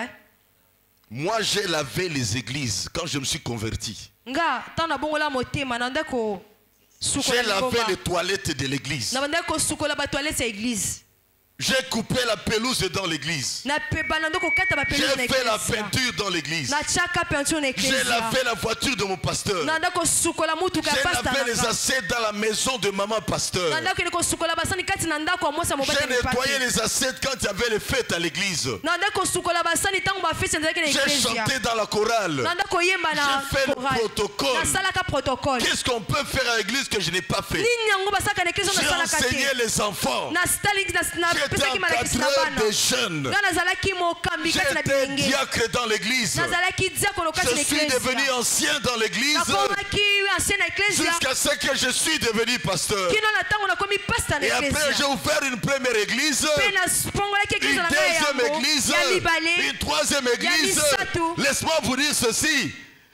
Moi, j'ai lavé les églises quand je me suis converti. Nga tana bongola motema na ndako J'ai sukola lavé ngomba. les toilettes de l'église. Na ndako sukola ba toilette ya église. J'ai coupé la pelouse dans l'église. Na peba na ndako kata ba J'ai pelouse na fait la église. peinture dans l'église. Na chaka peinture na église. J'ai lavé la voiture de mon pasteur. Na ndako sukola mutuka J'ai pastor. lavé les assiettes dans la maison de maman pasteur. Na ndako ndiko sukola basani kati na ndako mwasa mobata J'ai nettoyé les assiettes quand il y avait les fêtes à l'église. Na ndako sukola basani tango ba fête ndaki na J'ai église. chanté dans la chorale. Na ndako yemba na J'ai fait le chorale. protocole. Na salaka protocole. Qu'est-ce qu'on peut faire à l'église que je n'ai pas fait? Nini yango basaka na église na J'ai salaka enseigné te. les enfants. Na stali na J'étais pesaki malakisi na encadreur bana. des jeunes. Nga nazalaki mokambi kati na J'étais bilenge. diacre dans l'église. Nazalaki diakono kati na Je suis église. devenu ancien dans l'église Nakomaki ancien na église. jusqu'à ce que je suis devenu pasteur. Kino na tango nakomi pastor na Et église. après, j'ai ouvert une première église, Pe na spongolaki église une na ngai deuxième yango. église, Ya mibale. une troisième église. misatu. Laisse-moi vous dire ceci.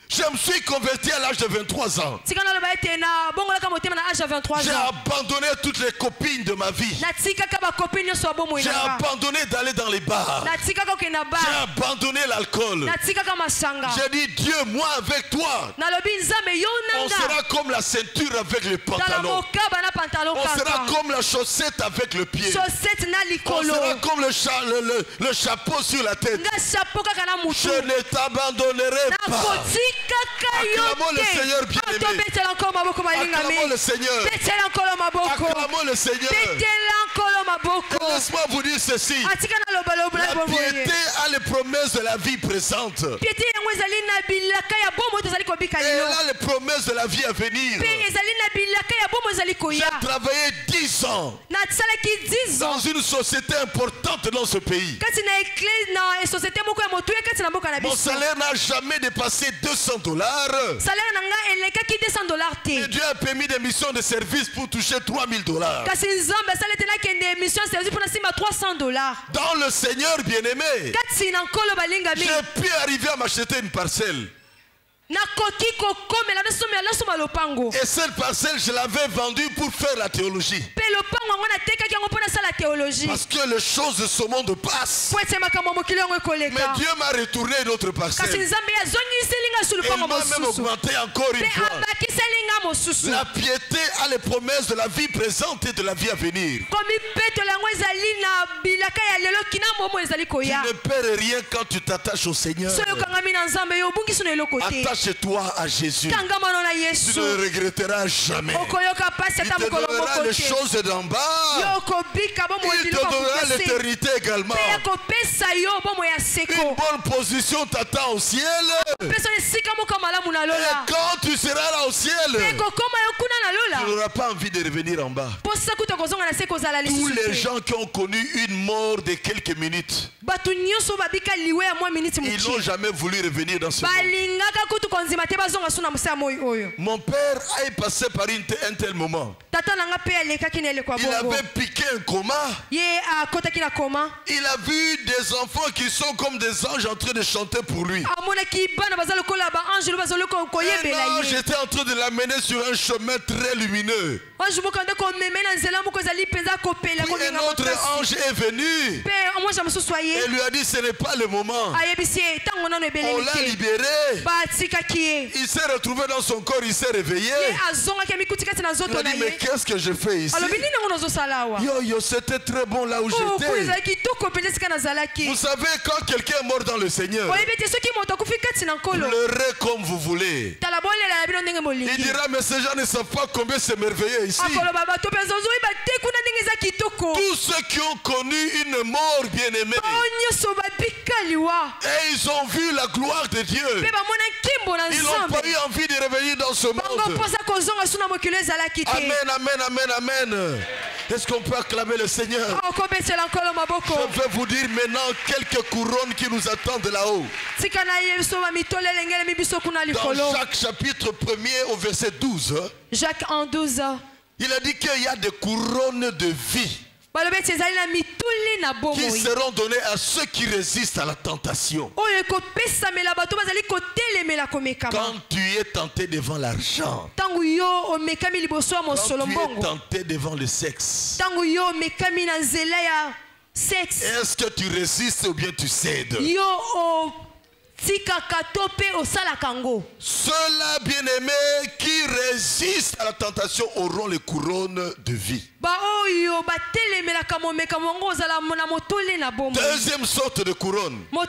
Je me suis converti à l'âge de 23 ans. Tika naloba ete na bongolaka motema na âge ya 23 J'ai ans. abandonné toutes les copines de ma vie. Natikaka bakopine nyonso ya bomoi J'ai na nga. abandonné d'aller dans les bars. Natikaka okende na J'ai bar. abandonné l'alcool. Natikaka masanga. J'ai dit, Dieu, moi avec toi, Nalobi nzambe yo on nanga. sera comme la ceinture avec le Tala pantalon. mokaba na pantalon On sera kaka. comme la chaussette avec le pied. Chaussette na On likolo. sera comme le chapeau sur la tête. Nga chapeau kaka na mutu. Je ne t'abandonnerai pas. Nakotikaka yo Acclamons le te. Seigneur bien-aimé. Tobetela nkolo maboko balingami. Acclamons le Seigneur. Betela nkolo maboko. Acclamons le Seigneur. Betela nkolo maboko. Laisse-moi vous dire ceci. Atika na lobaloba La na boboye. piété a les promesses de la vie présente. Piété yango Et là, les promesses de la vie à venir. J'ai travaillé 10 ans dans une société importante dans ce pays. Mon salaire n'a jamais dépassé $200. Et Dieu a permis des missions de service pour toucher $3000. Dans le Seigneur bien-aimé, j'ai pu arriver à m'acheter une parcelle. Et cette parcelle, je l'avais vendue pour faire la théologie. Parce que les choses de ce monde passent. Mais Dieu m'a retourné une autre parcelle. Et il m'a même augmenté encore une fois. La piété a les promesses de la vie présente et de la vie à venir. Tu ne perds rien quand tu t'attaches au Seigneur. Attache-toi à Jésus. Tu ne regretteras jamais. Il te donnera les choses d'en bas. Il te donnera l'éternité également. Une bonne position t'attend au ciel. Et quand tu seras là au ciel, tu n'auras pas envie de revenir en bas. Tous les gens qui ont connu une mort de quelques minutes, ils n'ont jamais voulu revenir dans ce monde. Mon père a passé par un tel moment. Il avait piqué un coma. Il a vu des enfants qui sont comme des anges en train de chanter pour lui. J'étais en train de l'amener sur un chemin très lumineux. Puis un autre ange est venu et lui a dit ce n'est pas le moment. On l'a libéré. Il s'est retrouvé dans son corps, il s'est réveillé. Il a dit mais qu'est-ce que je fais ici? Yo, c'était très bon là où j'étais. Vous savez, quand quelqu'un est mort dans le Seigneur, pleurez comme vous voulez. Il dira mais ces gens ne savent pas combien c'est merveilleux ici. Tous ceux qui ont connu une mort bien-aimée et ils ont vu la gloire de Dieu, ils n'ont pas eu envie de revenir dans ce monde. Amen, amen, amen, amen. Est-ce qu'on peut acclamer le Seigneur? Je vais vous dire maintenant quelques couronnes qui nous attendent là-haut. Dans Jacques chapitre 1er au verset 12, Jacques en 12, il a dit qu'il y a des couronnes de vie qui seront données à ceux qui résistent à la tentation. Quand tu es tenté devant l'argent, quand tu es tenté devant le sexe, est-ce que tu résistes ou bien tu cèdes? Ceux-là, bien-aimés, qui résistent à la tentation auront les couronnes de vie. Deuxième sorte de couronne. 1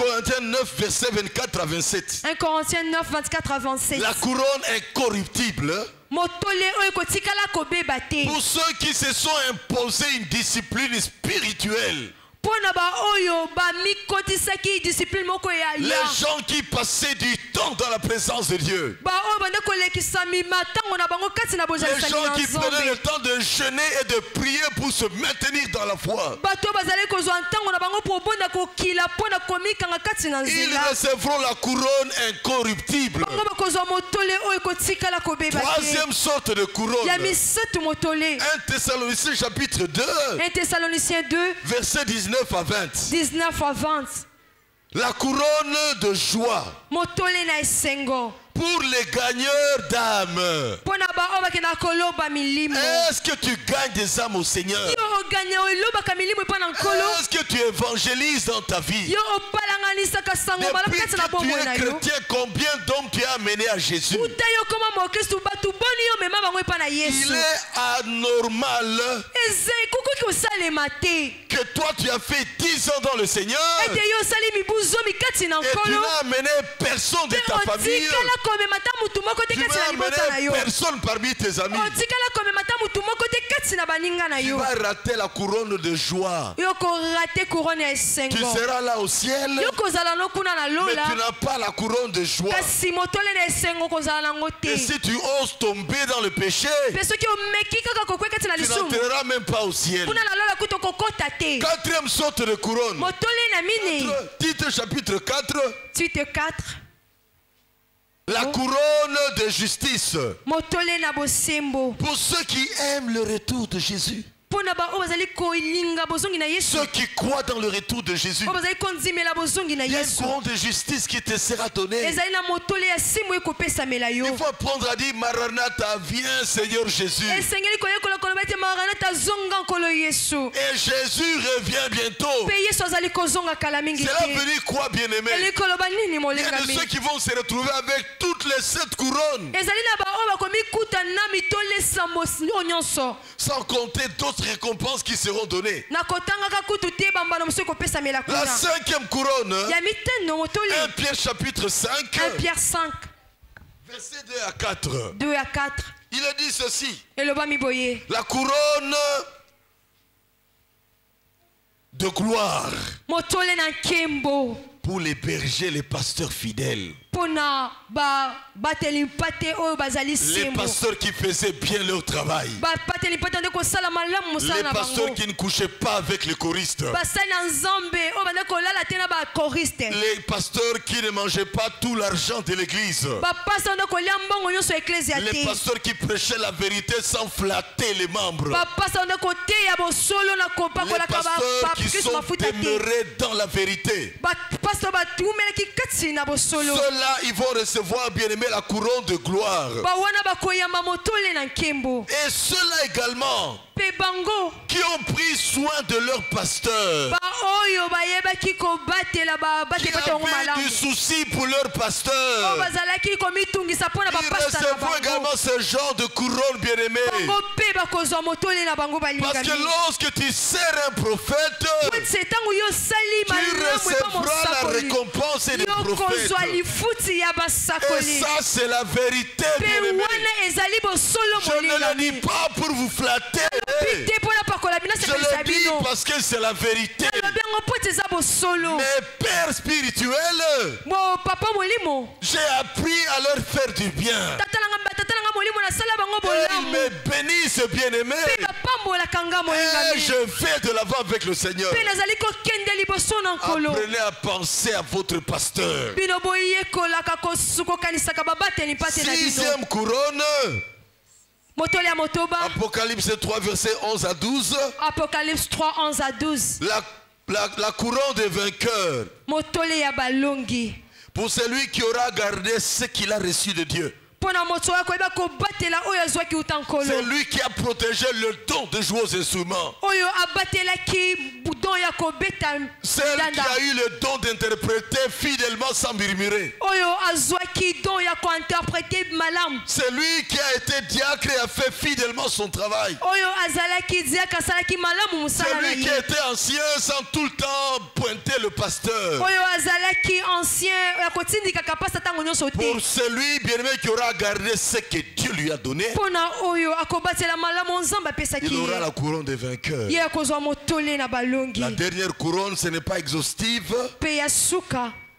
Corinthiens 9, verset 24 à 27. 1 Corinthiens 9, 24 à 27. La couronne incorruptible. Pour ceux qui se sont imposés une discipline spirituelle. Les gens qui passaient du temps dans la présence de Dieu. Les gens qui prenaient le temps de jeûner et de prier pour se maintenir dans la foi. Ils recevront la couronne incorruptible. Troisième sorte de couronne. 1 Thessaloniciens chapitre 2. 1 Thessaloniciens 2. Verset 19 à 20. 19 à 20. La couronne de joie pour les gagneurs d'âmes. Est-ce que tu gagnes des âmes au Seigneur? Est-ce que tu évangélises dans ta vie? Depuis que tu es chrétien, combien d'hommes tu as amené à Jésus? Il est anormal que toi tu as fait 10 ans dans le Seigneur et tu n'as amené personne de ta famille. Tu n'as amené personne parmi tes amis. Tu vas rater la couronne de joie. Tu seras là au ciel, mais tu n'as pas la couronne de joie. Et si tu oses tomber dans le péché, tu n'entreras même pas au ciel. Quatrième sorte de couronne. Titre chapitre 4. La couronne de justice. Pour ceux qui aiment le retour de Jésus. Ceux qui croient dans le retour de Jésus. Il y a une couronne de justice qui te sera donnée. Il faut apprendre à dire Maranatha, viens Seigneur Jésus. Et Jésus revient bientôt. Cela veut dire quoi, bien-aimé? Il y a de ceux qui vont se retrouver avec toutes les 7 couronnes. Sans compter d'autres récompenses qui seront données. La 5e couronne, 1 Pierre chapitre 5, verset 2 à 4. Il a dit ceci. La couronne de gloire pour les bergers, les pasteurs fidèles. Les pasteurs qui faisaient bien leur travail. Les pasteurs qui ne couchaient pas avec les choristes. Les pasteurs qui ne mangeaient pas tout l'argent de l'église. Les pasteurs qui prêchaient la vérité sans flatter les membres. Les pasteurs qui sont demeurés dans la vérité. Ceux-là, ils vont recevoir, bien-aimé, la couronne de gloire. Et ceux-là également qui ont pris soin de leur pasteur, qui avaient du souci pour leur pasteur, ils recevront également ce genre de couronne, bien-aimé. Parce que lorsque tu sers un prophète, tu recevras la récompense des prophètes. Et ça, c'est la vérité, bien-aimé. Je ne le dis pas pour vous flatter. Je le dis parce que c'est la vérité. Mes pères spirituels, j'ai appris à leur faire du bien. Ils me bénissent, bien-aimé. Et je vais de l'avant avec le Seigneur. Apprenez à penser à votre pasteur. 6e couronne. Apocalypse 3, verset 11 à 12. Apocalypse 3, 11 à 12. La couronne des vainqueurs. Pour celui qui aura gardé ce qu'il a reçu de Dieu. C'est lui qui a protégé le don de jouer aux instruments. Celle qui a eu le don d'interpréter fidèlement sans murmurer. C'est lui qui a été diacre et a fait fidèlement son travail. C'est lui qui a été ancien sans tout le temps pointer le pasteur. Pour celui, bien-aimé, qui aura gardé ce que Dieu lui a donné, il aura la couronne des vainqueurs. La dernière couronne, ce n'est pas exhaustive.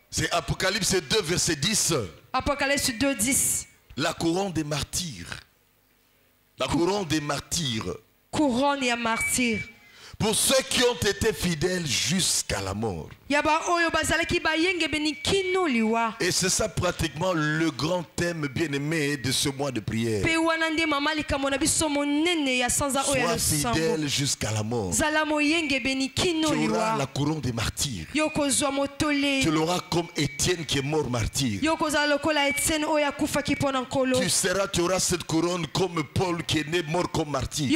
C'est Apocalypse 2, verset 10. Apocalypse 2, 10. La couronne des martyrs. La couronne des martyrs. Couronne et martyr. Pour ceux qui ont été fidèles jusqu'à la mort. Et c'est ça pratiquement le grand thème bien-aimé de ce mois de prière. Sois fidèle jusqu'à la mort. Tu auras la couronne des martyrs. Tu l'auras comme Étienne qui est mort martyr. Tu auras cette couronne comme Paul qui est né mort comme martyr.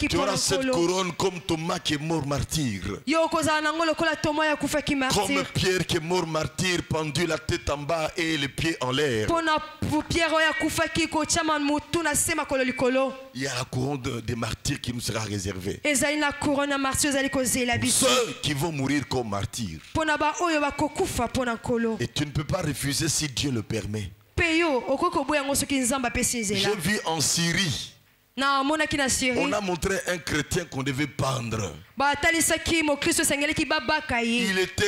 Tu auras cette couronne comme Thomas qui est mort martyr. Comme Pierre qui est mort martyr, pendu la tête en bas et les pieds en l'air. Il y a la couronne des martyrs qui nous sera réservée. Ceux qui vont mourir comme martyrs. Et tu ne peux pas refuser si Dieu le permet. J'ai vu en Syrie na monaki na Syrie. On a montré un chrétien qu'on devait pendre. batalisaki mokristo esengelaki babaka ye. Il était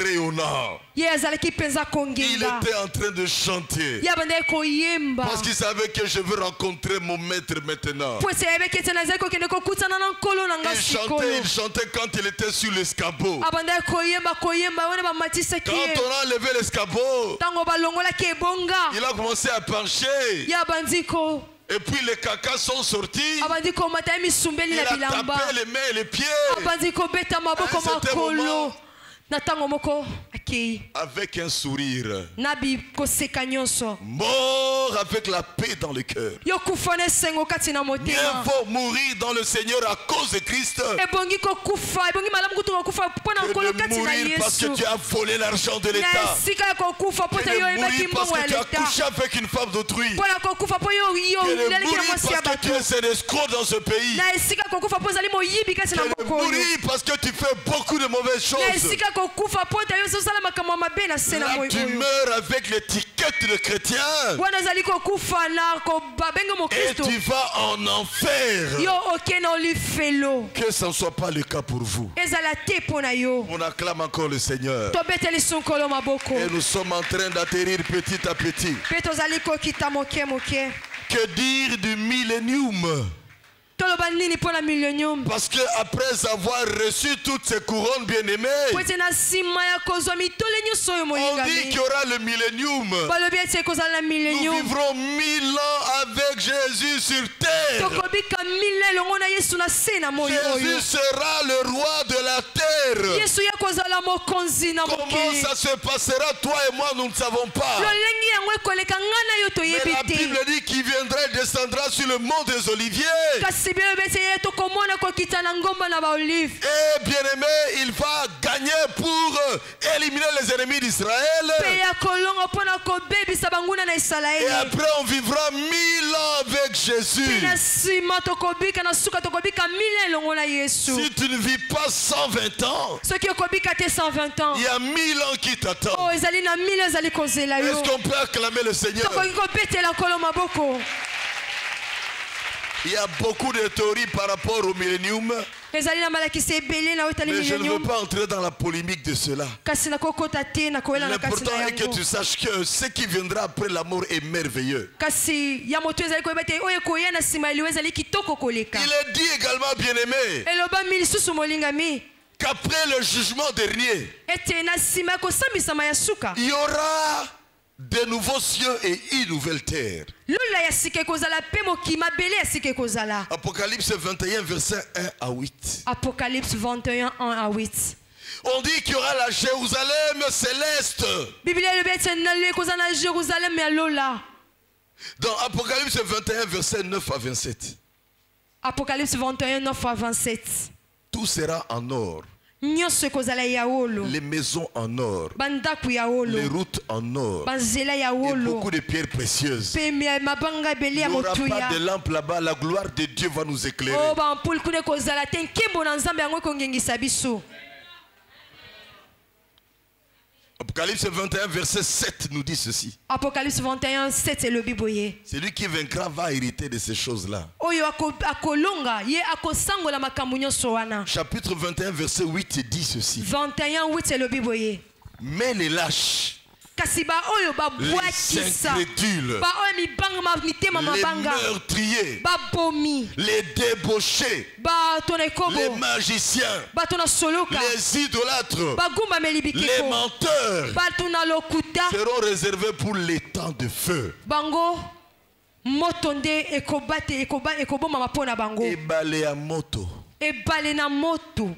rayonnant. Ye azalaki penza Il kongenga. était en train de chanter. Ye abandaki koyemba. Parce qu'il savait que je veux rencontrer mon maître maintenant. po ese ayebaki ete nazali kokende kokutana na nkolo na nga sikoyo. Il chantait quand il était sur l'escabeau. abandaki koyemba wana bamatisaki Quand ye. on a enlevé l'escabeau, ntango balongolaki ebonga. il a commencé à pencher. ye abandi ko. Et puis les cacas sont sortis. abandi komata ye misumbeli Il na a bilamba. tapé les mains et les pieds. abandi kobeta maboko À un certain makolo. moment, na ntango moko akei. avec un sourire. na bikoseka nyonso. Mort avec la paix dans le cœur. yokufa na esengo kati na Mieux motema. vaut mourir dans le Seigneur à cause de Christ ebongi kokufa ebongi malamu kutu kokufa mpo na nkolo que de kati na mourir parce que yesu. tu as volé l'argent de na l'État. esika ya kokufa mpo Que te de yo oyebaki mourir parce mbongo ya que tu as leta. couché avec une femme d'autrui. mpo na kokufa mpo yo Que de leleki na mourir mwasi ya parce que tu bato. es un escroc dans ce pays. na esika ya kokufa mpo ozali moyibi kati na Que de mokolo. mourir parce que tu fais beaucoup de mauvaises na choses. esika ya kokufa mpo te yo ozosala makambo ya mabe na se na Là, moi tu oyo. meurs avec l'étiquette de chrétien wana ozali kokufa na babenge et mokristo. tu vas en enfer. yo okende olifelo. Que ce ne soit pas le cas pour vous. ezala te mpo na yo. On acclame encore le Seigneur. tobeteli sunkolo maboko. Et nous sommes en train d'atterrir petit à petit. mpe tozali kokita moke moke. Que dire du millénium? toloba nini mpo na millennium. Parce que après avoir reçu toutes ces couronnes bien-aimées, po ete na nsima ya kozwa mitole nyonso oyo on dit moyingami. qu'il y aura le millénium. balobi ete ekozala na Nous millennium. vivrons 1000 ans avec Jésus sur terre. tokobika 1000 elongo na yesu na se na moi oyo. Jésus sera le roi de la terre. yesu ye kozala mokonzi na Comment mokili. ça se passera, toi et moi, nous ne savons pas. lolenge yango ekoleka nga na yo Mais toyebi la te. Bible dit qu'il viendra et descendra sur le mont des Oliviers. kasi bielobi ete ye tokomona kokita na ngomba na baolive. Et bien aimé, il va gagner pour éliminer les ennemis mpe d'Israël. ya kolonga mpo na kobebisa banguna na Et isalaeli. après, on vivra 1000 ans avec Jésus. mpe na nsima tokobika na suka tokobika 1000 elongo na yesu. Si tu ne vis pas 120 ans, soki okobika te 120 ans. il y a 1000 ans qui t'attendent. oyo ezali na 1000 ezali kozela yo. Est-ce qu'on peut acclamer le Seigneur? tokoki kobetela nkolo maboko. Il y a beaucoup de théories par rapport au millénium, ezali na malakisi ebele na oyo etali mais je ne veux millennium. pas entrer dans la polémique de cela. kasi nakokota te nakoyela na kati L'important na est que yango. tu saches que ce qui viendra après la mort est merveilleux. kasi ya moto ezali koyeba te oyo ekoya na nsima ya liwa ezali kitoko koleka. Il est dit également, bien-aimé, elobami lisusu molingami qu'après le jugement dernier, ete na nsima ya kosambisama ya suka il y aura de nouveaux cieux et une nouvelle terre. lula ya sika ekozala mpe mokili mabele ya sika ekozala. Apocalypse 21, versets 1 à 8. Apocalypse 21, 1 à 8. On dit qu'il y aura la Jérusalem céleste. biblia elobi ete ekozala na jérusalem ya lola. Dans Apocalypse 21, versets 9 à 27. Apocalypse 21, 9 à 27. Tout sera en or. nyonso ekozala ya wolo. Les maisons en or. bandako ya wolo. Les routes en or. banzela ya Et wolo. beaucoup de pierres précieuses. mpe mabanga ebele Il ya n'y aura pas motuya. de lampe là-bas. La gloire de Dieu va nous éclairer. o bampule kuna ekozala te nkembo na nzambe yango ekongengisa biso. Apocalypse 21, verset 7 nous dit ceci. Apocalypse 21, 7 elobi boye. Celui qui vaincra va hériter de ces choses-là. oyo akolonga ye akosangola makambo nyonso wana. Chapitre 21, verset 8 dit ceci. 21, 8 elobi boye. Mais les lâches, kasi baoyo les babwakisa incrédules, baoyo mibanga mitema les mabanga meurtriers, babomi les débauchés, bato na les ekobo magiciens, bato na soloka les idolâtres, bagumbameli les bikeko menteurs bato na lokuta seront réservés pour les temps de feu. bango moto nde ekobomama mpo na bango. Et balé moto, ebale na moto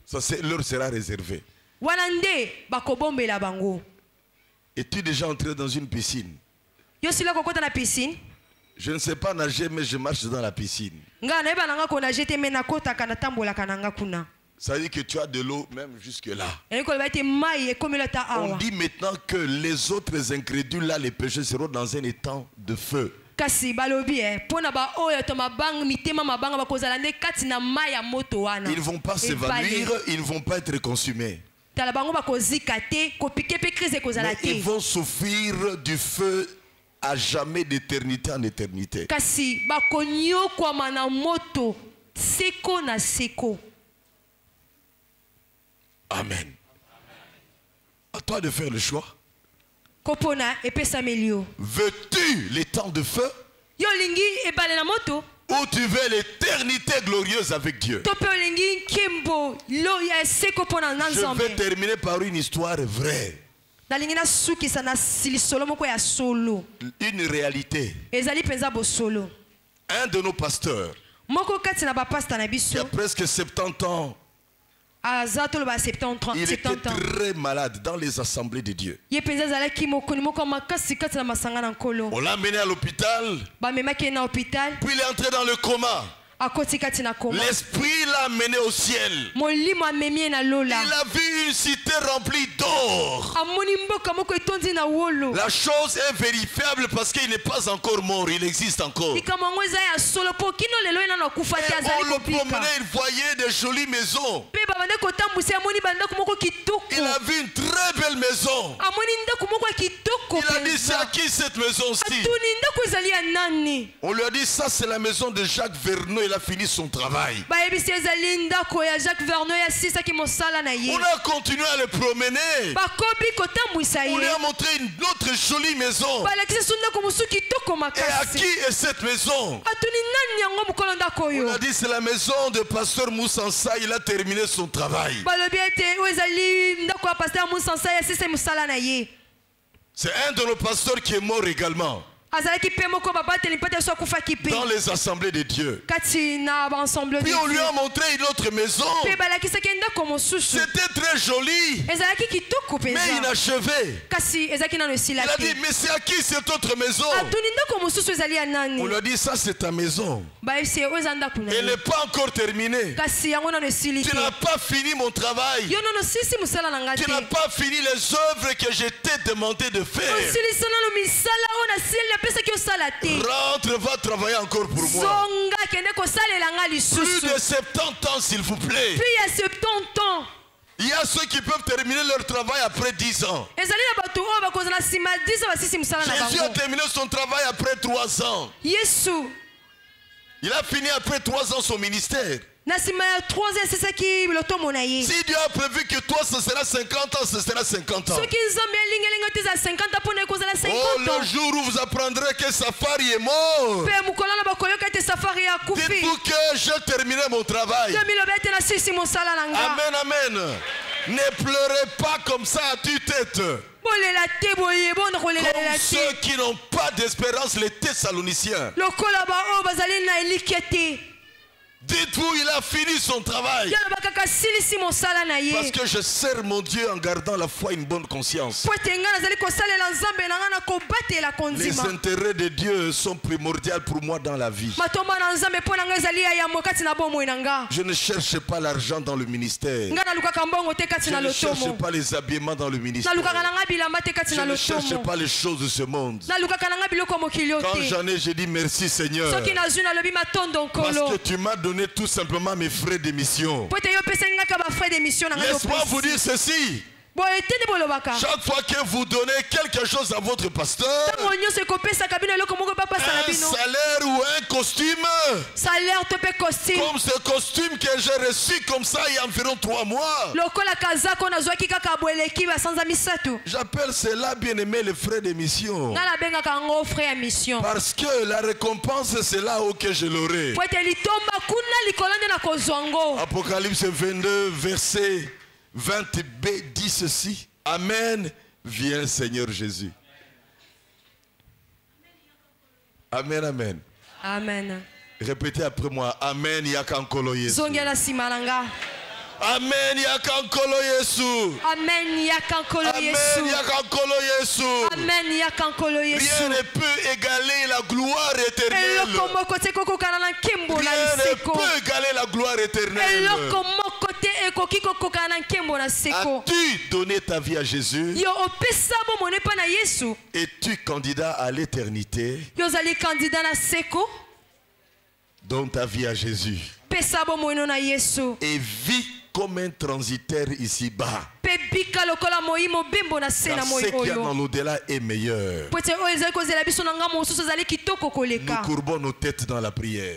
ça leur sera réservé. wana nde bakobombela bango. Es-tu déjà entré dans une piscine? yo sila kokota na piscine. Je ne sais pas nager, mais je marche dans la piscine. nga nayeba na nga konage te me nakotaka natambolaka na nga kuna. Ça veut dire que tu as de l'eau même jusque-là. elingi koloba ete mai ekomeli ata On awa. dit maintenant que les autres incrédules, là, les pécheurs, seront dans un étang de feu. kasi balobi mpo na baoyo to mabanga mitema mabanga bakozala nde kati na mai ya moto wana. Ils ne vont pas s'évanouir, ils ne vont pas être consumés. tala bango bakozika te kopike mpe crise ekozala Mais ils te. vont souffrir du feu à jamais, d'éternité en éternité. Kasi bakonyo kwa mana moto seko na seko. Amen. À toi de faire le choix. Kopona epesa melio. Veux-tu les temps de feu? Yo lingi ebale na moto. Ou tu veux l'éternité glorieuse avec Dieu? Tope lingi kimbo lo ya seko pona Je nanzambe. vais terminer par une histoire vraie. Dalingi na suki sana silisolo moko ya solo. Une réalité. Ezali penza bo solo. Un de nos pasteurs, Moko kati na ba pasta na qui biso. a presque 70 ans, Azato ba 70 il était 70 ans. très malade dans les assemblées de Dieu. Ye penza zalaki moko ni moko makasi kati na masanga na nkolo. On l'a mené à l'hôpital, Ba memaki na hôpital. puis il est entré dans le coma. Akoti kati na koma. L'esprit l'a mené au ciel. Molimo amemi na lola. Il a vu une cité remplie d'or. Amoni mboka moko etondi na wolo. La chose est vérifiable parce qu'il n'est pas encore mort, il existe encore. Likambo yango eza ya solo po kino lelo ena na kufa te Et azali on le kopika. promenait, il voyait des jolies maisons. Pe babande kotambwisa amoni bandako moko kitoko. Il a vu une très belle maison. Amoni ndako moko ya kitoko Il a dit, c'est à penza. qui cette maison-ci? Atuni ndako ezali ya nani? On lui a dit, ça c'est la maison de Jacques Verneau, il a fini son travail. Bayebisi ezali ndako ya Jacques Verneau ya sisaki mosala na ye. On a continué à le promener. Bakobi kotambwisa On lui ye. a montré une autre jolie maison. Balakisi so ndako mosusu kitoko Et à makasi. qui est cette maison? Atuni nani yango mokolo ndako On oyo? a dit, c'est la maison de pasteur Moussansa, il a terminé son travail. Balobi ete oyo ezali ndako ya pasteur Moussansa ya sisa mosala na ye. C'est un de nos pasteurs qui est mort également Azalaki pe moko babateli mpe te so akufaki pe. dans les assemblées de Dieu. Kati na baensemble de Puis on lui Dieu. a montré une autre maison. Pe balakisaki ndako mosusu. C'était très joli, Ezalaki kitoko mais penza. inachevé. Kasi ezalaki nano esila Il a te. dit, mais c'est à qui cette autre maison? Atuni ndako mosusu ezali ya On nani? lui a dit, ça c'est ta maison. Bayebisi oyo eza ndako na Elle ye. n'est pas encore terminée. Kasi yango nano esili Tu te. n'as pas fini mon travail. Yo nano sisi mosala na nga Tu te. n'as pas fini les œuvres que je t'ai demandé de faire. osilisa nano misala oyo nasili apesaki osala te. Rentre, va travailler encore pour moi. Zonga kende kosalela nga Plus lisusu. de 70 ans, s'il vous plaît. Puis ya 70 ans. Il y a ceux qui peuvent terminer leur travail après 10 ans. Ezali na bato oyo bakozala nsima 10 ans basisi mosala na Jésus a bango. terminé son travail après 3 ans. Yesu Il a fini après 3 ans son ministère. na nsima ya 3 ans asesaki lotomo na ye. Si Dieu a prévu que toi, ce sera 50 ans, ce sera 50 ans. soki nzambe alingelingi ote eza 50 ans mpona ekozala Oh, 50 ans. le jour où vous apprendrez que Safari est mort, mpe mokolo wana bakoyoka ete safari ya kufi. dites-vous que j'ai terminé mon travail. 2000 ete nasisi mosala na nga. Amen, amen. Ne pleurez pas comme ça à tue-tête. bolela te boye bona kolelalela Comme te. ceux qui n'ont pas d'espérance, les Thessaloniciens. lokola baoyo bazali na elike te. Dites-vous, il a fini son travail. yana bakaka silisi mosala na Parce ye. que je sers mon Dieu en gardant la foi et une bonne conscience. po ete nga nazali kosalela nzambe na nga na kobatela Les kondima. intérêts de Dieu sont primordiaux pour moi dans la vie. matomba na nzambe mpo na nga ezali ya yambo kati na bomoi na nga. Je ne cherche pas l'argent dans le ministère. nga nalukaka mbongo te kati Je na ne cherche lotomo. pas les habillements dans le ministère. nalukaka na nga bilamba te kati Je na ne cherche lotomo. pas les choses de ce monde. nalukaka na nga biloko ya mokili yo Quand te. j'en ai, j'ai dit merci Seigneur. soki nazwi nalobi matondo Parce nkolo. que tu m'as donné tout simplement mes frais d'émission. po ete yo opesaki ngaka bafrais d'émission na nga Laisse-moi vous dire ceci. boye te nde bolobaka. Chaque fois que vous donnez quelque chose à votre pasteur, ntango nyonso ekopesaka bino eloko moko bapasala un bino. salaire ou un costume, salaire to mpe costume. comme ce costume que j'ai reçu comme ça il y a environ 3 mois. lokola kazako nazwaki kaka boeleki basanza misato. J'appelle cela bien aimé les frais d'émission. nga nabengaka yango frais ya mission. Parce que la récompense c'est là où que je l'aurai. po ete litomba kuna likolo nde nakozwa ngo. Apocalypse 22 verset 20b dit ceci. Amen. Viens Seigneur Jésus. Amen, amen. amen. Répétez après moi. Amen. Yakankolo Yesu. zongela nsima na nga. Amen. Yakankolo Yesu. amen yaka nkolo Amen. yesu. Yakankolo Yesu. amen yaka nkolo Rien yesu. ne peut égaler la gloire éternelle. eloko moko te kokokana na nkembo na Rien ne liseko. peut égaler la gloire éternelle. eloko moko te ekoki kokokana na nkembo na seko. As-tu donné ta vie à Jésus? yo opesa bomone mpa na yesu. Es-tu candidat à l'éternité? yo ozali kandida na seko. Donne ta vie à Jésus. pesa bomoi no na yesu. Et vis comme un transitaire ici-bas. Pe bika lokola moi mobembo na se na Car moi ce qu'il y a oyo. dans l'au-delà est meilleur. Po ete oyo ezali kozela biso na ngambo mosusu ezali kitoko Nous koleka. courbons nos têtes dans la prière.